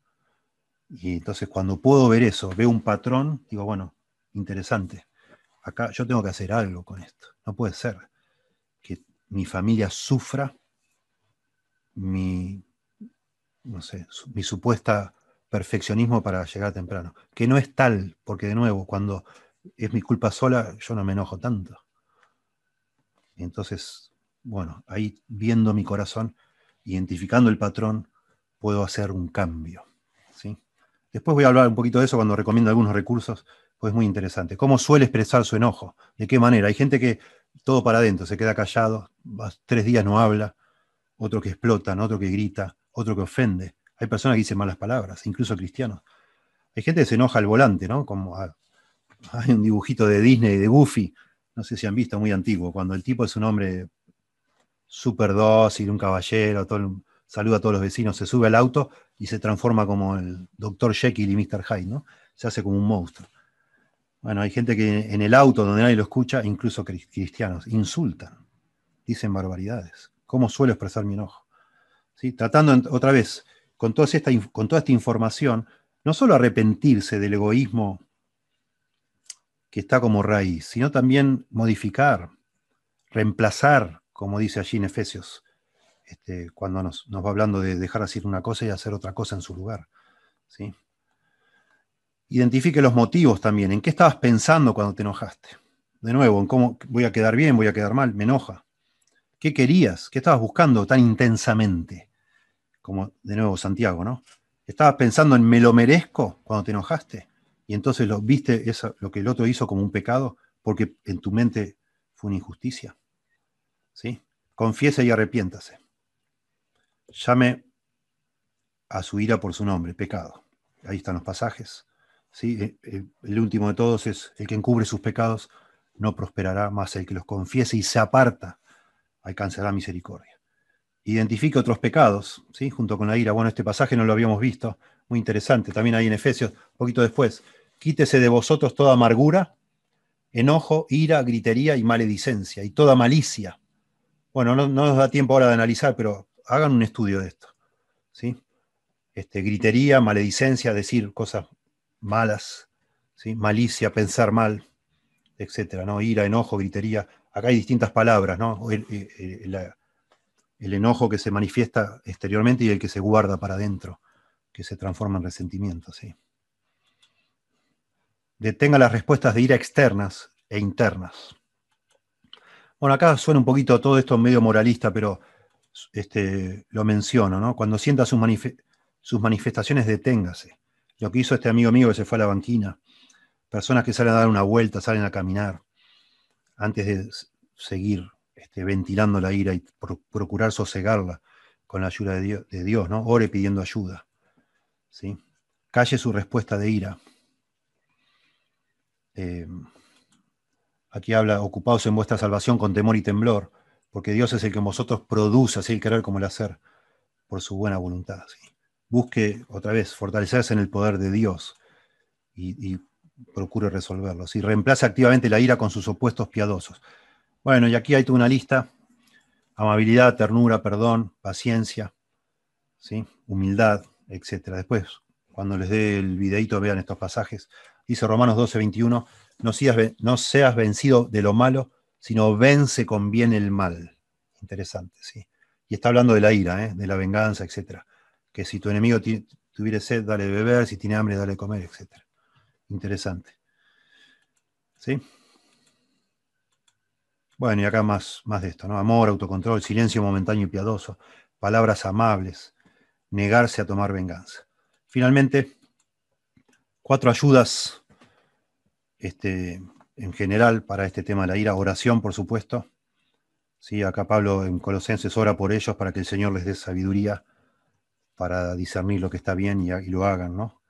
Y entonces cuando puedo ver eso, veo un patrón, digo, bueno, interesante. Acá yo tengo que hacer algo con esto. No puede ser que mi familia sufra no sé, mi supuesta perfeccionismo para llegar temprano. Que no es tal, porque de nuevo, cuando es mi culpa sola, yo no me enojo tanto. Entonces, bueno, ahí viendo mi corazón, identificando el patrón, puedo hacer un cambio. ¿Sí? Después voy a hablar un poquito de eso cuando recomiendo algunos recursos, pues es muy interesante. ¿Cómo suele expresar su enojo? ¿De qué manera? Hay gente que todo para adentro, se queda callado, 3 días no habla, otro que explota, ¿no? Otro que grita, otro que ofende. Hay personas que dicen malas palabras, incluso cristianos. Hay gente que se enoja al volante, ¿no? Hay un dibujito de Disney, de Goofy, no sé si han visto, muy antiguo, cuando el tipo es un hombre súper dócil, un caballero, saluda a todos los vecinos, se sube al auto y se transforma como el Dr. Jekyll y Mr. Hyde, ¿no? Se hace como un monstruo. Bueno, hay gente que en el auto donde nadie lo escucha, incluso cristianos, insultan, dicen barbaridades. ¿Cómo suelo expresar mi enojo? ¿Sí? Tratando otra vez, con toda esta información, no solo arrepentirse del egoísmo que está como raíz, sino también modificar, reemplazar, como dice allí en Efesios, cuando nos va hablando de dejar de hacer una cosa y hacer otra cosa en su lugar. ¿Sí? Identifique los motivos también. ¿En qué estabas pensando cuando te enojaste? De nuevo, en cómo voy a quedar bien, voy a quedar mal, me enoja. ¿Qué querías? ¿Qué estabas buscando tan intensamente? Como de nuevo Santiago, ¿no? ¿Estabas pensando en me lo merezco cuando te enojaste? Y entonces viste lo que el otro hizo como un pecado porque en tu mente fue una injusticia. ¿Sí? Confiese y arrepiéntase. Llame a su ira por su nombre, pecado. Ahí están los pasajes. ¿Sí? El último de todos es: el que encubre sus pecados no prosperará, más el que los confiese y se aparta alcanzará misericordia. Identifica otros pecados, ¿sí? Junto con la ira. Bueno, este pasaje no lo habíamos visto, muy interesante. También ahí en Efesios, un poquito después: quítese de vosotros toda amargura, enojo, ira, gritería y maledicencia, y toda malicia. Bueno, no nos da tiempo ahora de analizar, pero hagan un estudio de esto, ¿sí? Gritería, maledicencia, decir cosas malas, ¿sí? Malicia, pensar mal, etcétera, ¿no? Ira, enojo, gritería. Acá hay distintas palabras, ¿no? El enojo que se manifiesta exteriormente y el que se guarda para adentro, que se transforma en resentimiento, ¿sí? Detenga las respuestas de ira externas e internas. Bueno, acá suena un poquito todo esto medio moralista, pero lo menciono, ¿no? Cuando sienta sus manifestaciones, deténgase. Lo que hizo este amigo mío que se fue a la banquina. Personas que salen a dar una vuelta, salen a caminar, antes de seguir ventilando la ira y procurar sosegarla con la ayuda de Dios, ¿no? Ore pidiendo ayuda, ¿sí? Calle su respuesta de ira. Aquí habla: ocupaos en vuestra salvación con temor y temblor, porque Dios es el que en vosotros produce así el querer como el hacer, por su buena voluntad, ¿sí? Busque, otra vez, fortalecerse en el poder de Dios y procure resolverlo, ¿sí? Reemplace activamente la ira con sus opuestos piadosos. Bueno, y aquí hay toda una lista: amabilidad, ternura, perdón, paciencia, ¿sí? Humildad, etc. Después, cuando les dé el videito, vean estos pasajes. Dice Romanos 12:21: no seas vencido de lo malo, sino vence con bien el mal. Interesante, ¿sí? Y está hablando de la ira, de la venganza, etc. Que si tu enemigo tuviere sed, dale de beber; si tiene hambre, dale de comer, etc. Interesante, ¿sí? Bueno, y acá más de esto, ¿no? Amor, autocontrol, silencio momentáneo y piadoso, palabras amables, negarse a tomar venganza. Finalmente, 4 ayudas en general para este tema de la ira. Oración, por supuesto. Sí, acá Pablo en Colosenses ora por ellos para que el Señor les dé sabiduría para discernir lo que está bien y lo hagan, ¿no?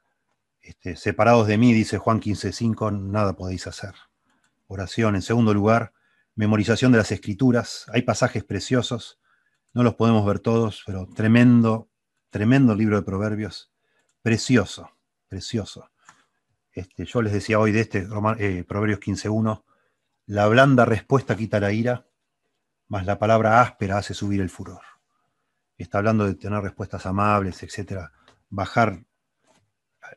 Separados de mí, dice Juan 15:5, nada podéis hacer. Oración. En segundo lugar, memorización de las Escrituras. Hay pasajes preciosos, no los podemos ver todos, pero tremendo, tremendo libro de Proverbios. Precioso, precioso. Yo les decía hoy de Proverbios 15:1: la blanda respuesta quita la ira, mas la palabra áspera hace subir el furor. Está hablando de tener respuestas amables, etcétera. Bajar.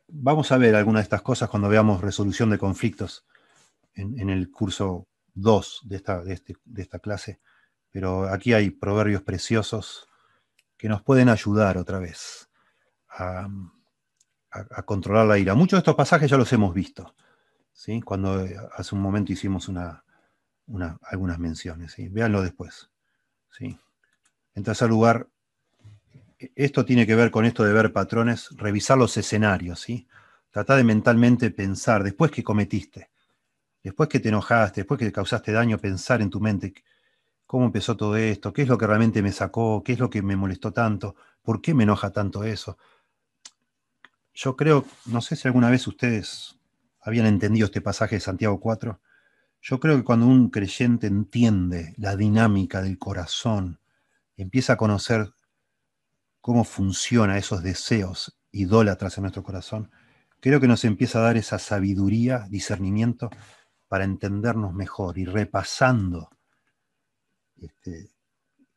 Vamos a ver algunas de estas cosas cuando veamos resolución de conflictos en el curso 2 de esta clase. Pero aquí hay proverbios preciosos que nos pueden ayudar otra vez a controlar la ira. Muchos de estos pasajes ya los hemos visto, ¿sí? Cuando hace un momento hicimos algunas menciones, ¿sí? Véanlo después, ¿sí? En tercer lugar, esto tiene que ver con esto de ver patrones, revisar los escenarios, ¿sí? Tratar de mentalmente pensar, después que cometiste, después que te enojaste, después que causaste daño, pensar en tu mente: ¿cómo empezó todo esto? ¿Qué es lo que realmente me sacó? ¿Qué es lo que me molestó tanto? ¿Por qué me enoja tanto eso? Yo creo, no sé si alguna vez ustedes habían entendido este pasaje de Santiago 4. Yo creo que cuando un creyente entiende la dinámica del corazón, empieza a conocer cómo funcionan esos deseos idólatras en nuestro corazón, creo que nos empieza a dar esa sabiduría, discernimiento para entendernos mejor. Y repasando,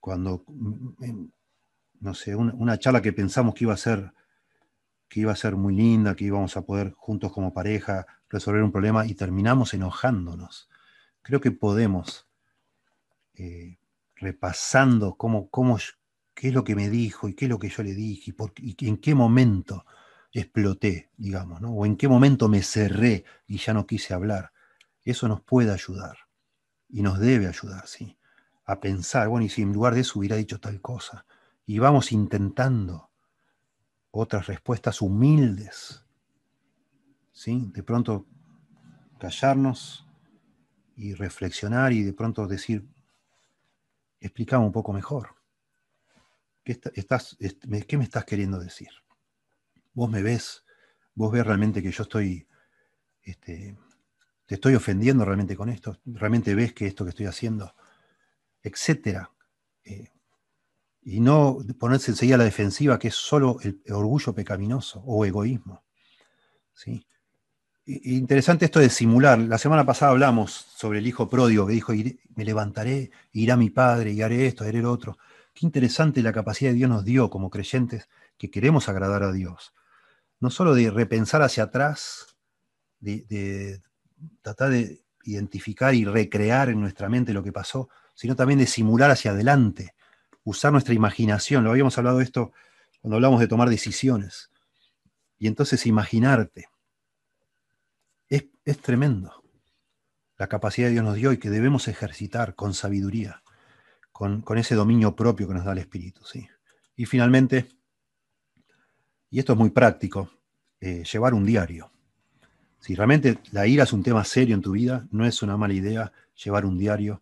cuando, no sé, una charla que pensamos que iba a ser muy linda, que íbamos a poder juntos como pareja resolver un problema y terminamos enojándonos. Creo que podemos, repasando qué es lo que me dijo y qué es lo que yo le dije y en qué momento exploté, digamos, ¿no? O en qué momento me cerré y ya no quise hablar. Eso nos puede ayudar y nos debe ayudar, ¿sí? A pensar: bueno, y si en lugar de eso hubiera dicho tal cosa. Y vamos intentando otras respuestas humildes, ¿sí? De pronto callarnos y reflexionar y de pronto decir: explícame un poco mejor. ¿Qué me estás queriendo decir? vos me ves, vos ves realmente que yo estoy, te estoy ofendiendo realmente con esto, realmente ves que esto que estoy haciendo, etcétera. Eh, y no ponerse enseguida a la defensiva, que es solo el orgullo pecaminoso o egoísmo. ¿Sí? Interesante esto de simular. La semana pasada hablamos sobre el hijo pródigo que dijo, me levantaré, irá mi padre y haré esto, haré lo otro. Qué interesante la capacidad que Dios nos dio como creyentes que queremos agradar a Dios. No solo de repensar hacia atrás, de tratar de identificar y recrear en nuestra mente lo que pasó, sino también de simular hacia adelante, usar nuestra imaginación. Lo habíamos hablado de esto cuando hablamos de tomar decisiones. Y entonces imaginarte. Es tremendo la capacidad que Dios nos dio y que debemos ejercitar con sabiduría, con ese dominio propio que nos da el Espíritu. ¿Sí? Y finalmente, y esto es muy práctico, llevar un diario. Si realmente la ira es un tema serio en tu vida, no es una mala idea llevar un diario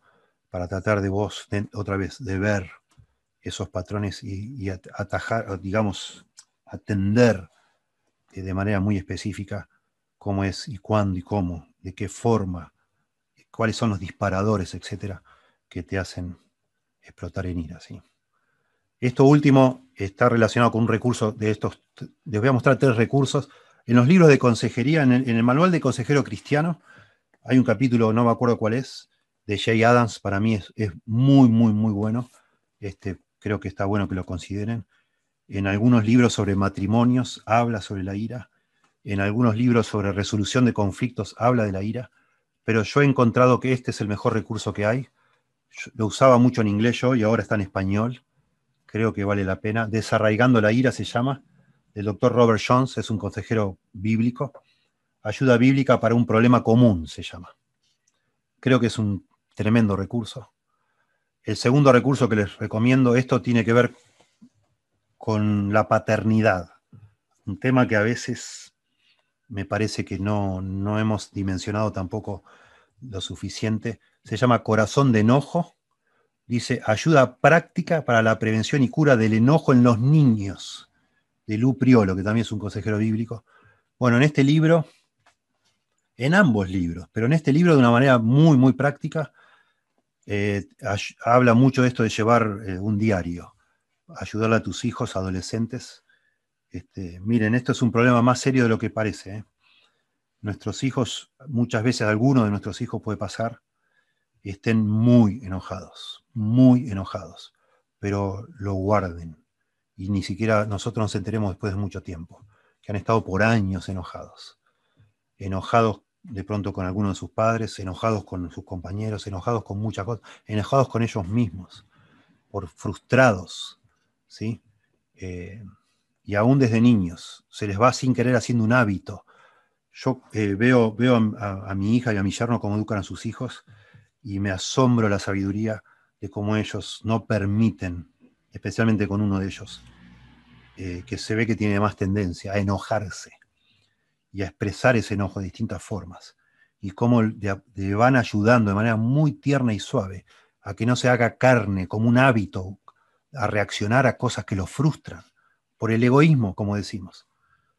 para tratar de vos, otra vez, de ver esos patrones y atajar, digamos, atender de manera muy específica cómo es y cuándo y cómo, de qué forma, cuáles son los disparadores, etcétera, que te hacen explotar en ira. ¿Sí? Esto último está relacionado con un recurso de estos. Les voy a mostrar 3 recursos. En los libros de consejería, en el manual de consejero cristiano, hay un capítulo, no me acuerdo cuál es, de Jay Adams. Para mí es muy, muy, muy bueno. Creo que está bueno que lo consideren. En algunos libros sobre matrimonios habla sobre la ira. En algunos libros sobre resolución de conflictos habla de la ira. Pero yo he encontrado que este es el mejor recurso que hay. Yo lo usaba mucho en inglés yo y ahora está en español. Creo que vale la pena. Desarraigando la ira se llama. El doctor Robert Jones es un consejero bíblico. Ayuda bíblica para un problema común se llama. Creo que es un tremendo recurso. El segundo recurso que les recomiendo, esto tiene que ver con la paternidad. Un tema que a veces me parece que no hemos dimensionado tampoco lo suficiente. Se llama Corazón de Enojo. Dice, ayuda práctica para la prevención y cura del enojo en los niños, de Lou Priolo, que también es un consejero bíblico. Bueno, en este libro, en ambos libros, pero en este libro de una manera muy, muy práctica, habla mucho de esto de llevar un diario, ayudarle a tus hijos, adolescentes. Miren, esto es un problema más serio de lo que parece. Nuestros hijos, muchas veces alguno de nuestros hijos puede pasar, estén muy enojados, pero lo guarden y ni siquiera nosotros nos enteremos después de mucho tiempo, que han estado por años enojados de pronto con alguno de sus padres, enojados con sus compañeros, enojados con muchas cosas, enojados con ellos mismos, por frustrados, ¿sí? Y aún desde niños, se les va sin querer haciendo un hábito. Yo veo a mi hija y a mi yerno cómo educan a sus hijos y me asombro la sabiduría de cómo ellos no permiten, especialmente con uno de ellos, que se ve que tiene más tendencia a enojarse y a expresar ese enojo de distintas formas, y cómo le van ayudando de manera muy tierna y suave a que no se haga carne como un hábito, a reaccionar a cosas que lo frustran, por el egoísmo, como decimos.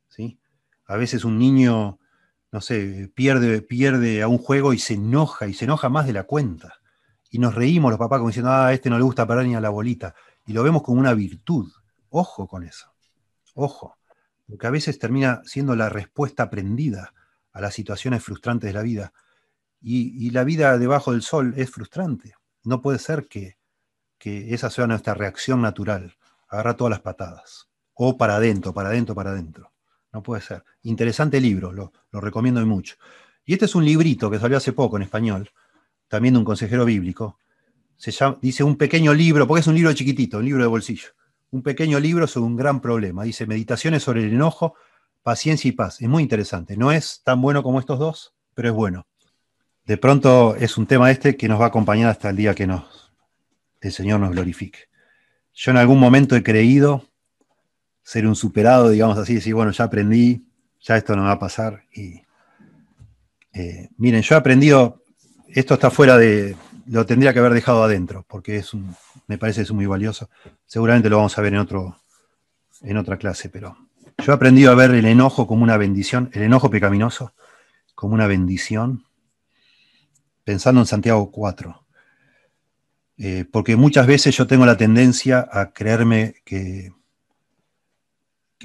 ¿Sí? A veces un niño, no sé, pierde a un juego y se enoja más de la cuenta. Y nos reímos los papás como diciendo, a este no le gusta perder ni a la bolita. Y lo vemos como una virtud. Ojo con eso. Ojo. Porque a veces termina siendo la respuesta aprendida a las situaciones frustrantes de la vida. Y la vida debajo del sol es frustrante. No puede ser que esa sea nuestra reacción natural. Agarrar todas las patadas. O para adentro, para adentro, para adentro. No puede ser. Interesante libro, lo recomiendo mucho. Y este es un librito que salió hace poco en español, también de un consejero bíblico. Dice un pequeño libro, porque es un libro chiquitito, un libro de bolsillo. Un pequeño libro sobre un gran problema. Dice Meditaciones sobre el enojo, paciencia y paz. Es muy interesante. No es tan bueno como estos dos, pero es bueno. De pronto es un tema que nos va a acompañar hasta el día que el Señor nos glorifique. Yo en algún momento he creído ser un superado, digamos así, decir, bueno, ya aprendí, ya esto no va a pasar. Y miren, yo he aprendido, esto está fuera lo tendría que haber dejado adentro, porque me parece que es muy valioso. Seguramente lo vamos a ver en otra clase, pero Yo he aprendido a ver el enojo como una bendición, el enojo pecaminoso como una bendición, pensando en Santiago 4. Porque muchas veces yo tengo la tendencia a creerme que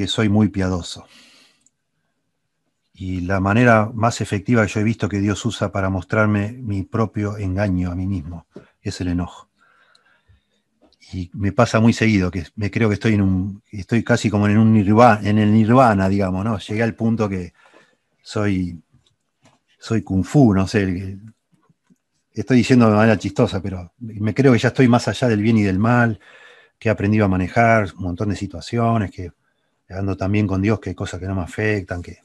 soy muy piadoso. Y la manera más efectiva que yo he visto que Dios usa para mostrarme mi propio engaño a mí mismo es el enojo. Y me pasa muy seguido que me creo que estoy casi como en el nirvana, digamos, ¿no? Llegué al punto que soy kung fu, no sé, estoy diciendo de manera chistosa, pero me creo que ya estoy más allá del bien y del mal, que he aprendido a manejar un montón de situaciones, que ando también con Dios, que hay cosas que no me afectan, que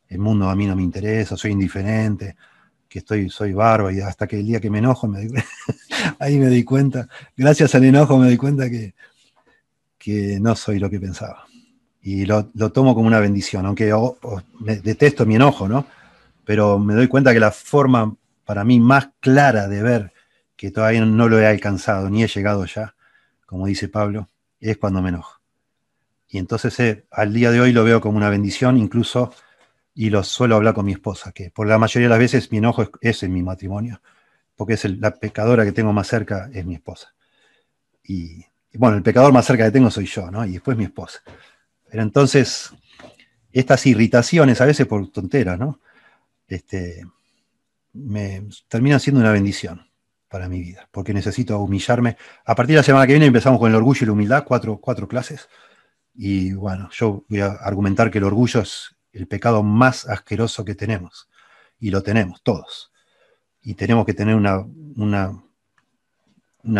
el mundo a mí no me interesa, soy indiferente, que soy bárbaro, y hasta que el día que me enojo, ahí me di cuenta, gracias al enojo me di cuenta que no soy lo que pensaba. Y lo tomo como una bendición, aunque detesto mi enojo, ¿no? Pero me doy cuenta que la forma para mí más clara de ver que todavía no lo he alcanzado, ni he llegado ya, como dice Pablo, es cuando me enojo. Y entonces al día de hoy lo veo como una bendición, incluso, y lo suelo hablar con mi esposa, que por la mayoría de las veces mi enojo es en mi matrimonio, porque la pecadora que tengo más cerca es mi esposa. Y bueno, el pecador más cerca que tengo soy yo, ¿no? Y después mi esposa. Pero entonces, estas irritaciones, a veces por tonteras, ¿no? Me terminan siendo una bendición para mi vida, porque necesito humillarme. A partir de la semana que viene empezamos con el orgullo y la humildad, cuatro clases. Y bueno, yo voy a argumentar que el orgullo es el pecado más asqueroso que tenemos. Y lo tenemos todos. Y tenemos que tener una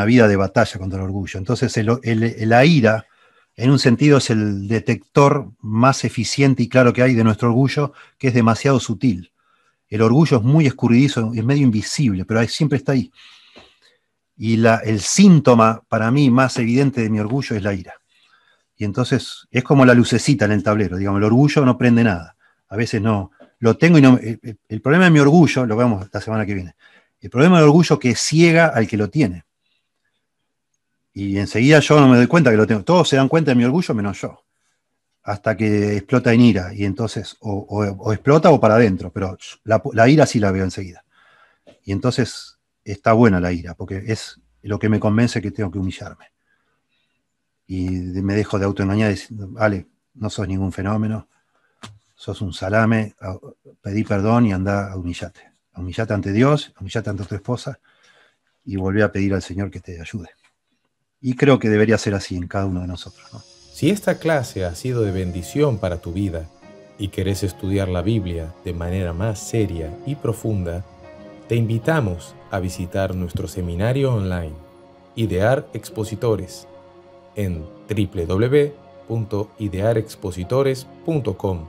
vida de batalla contra el orgullo. Entonces la ira, en un sentido, es el detector más eficiente y claro que hay de nuestro orgullo, que es demasiado sutil. El orgullo es muy escurridizo, es medio invisible, pero siempre está ahí. Y el síntoma para mí más evidente de mi orgullo es la ira. Y entonces es como la lucecita en el tablero, digamos, el orgullo no prende nada. A veces no, lo tengo y no. El problema de mi orgullo, lo vemos la semana que viene, el problema del orgullo que ciega al que lo tiene. Y enseguida yo no me doy cuenta que lo tengo. Todos se dan cuenta de mi orgullo menos yo. Hasta que explota en ira. Y entonces o explota o para adentro. Pero la ira sí la veo enseguida. Y entonces está buena la ira, porque es lo que me convence que tengo que humillarme. Y me dejo de autoengañar diciendo, vale, no sos ningún fenómeno, sos un salame, pedí perdón y andá a humillarte. Humillate ante Dios, humillate ante tu esposa y volví a pedir al Señor que te ayude. Y creo que debería ser así en cada uno de nosotros, ¿no? Si esta clase ha sido de bendición para tu vida y querés estudiar la Biblia de manera más seria y profunda, te invitamos a visitar nuestro seminario online, Idear Expositores, en www.idearexpositores.com.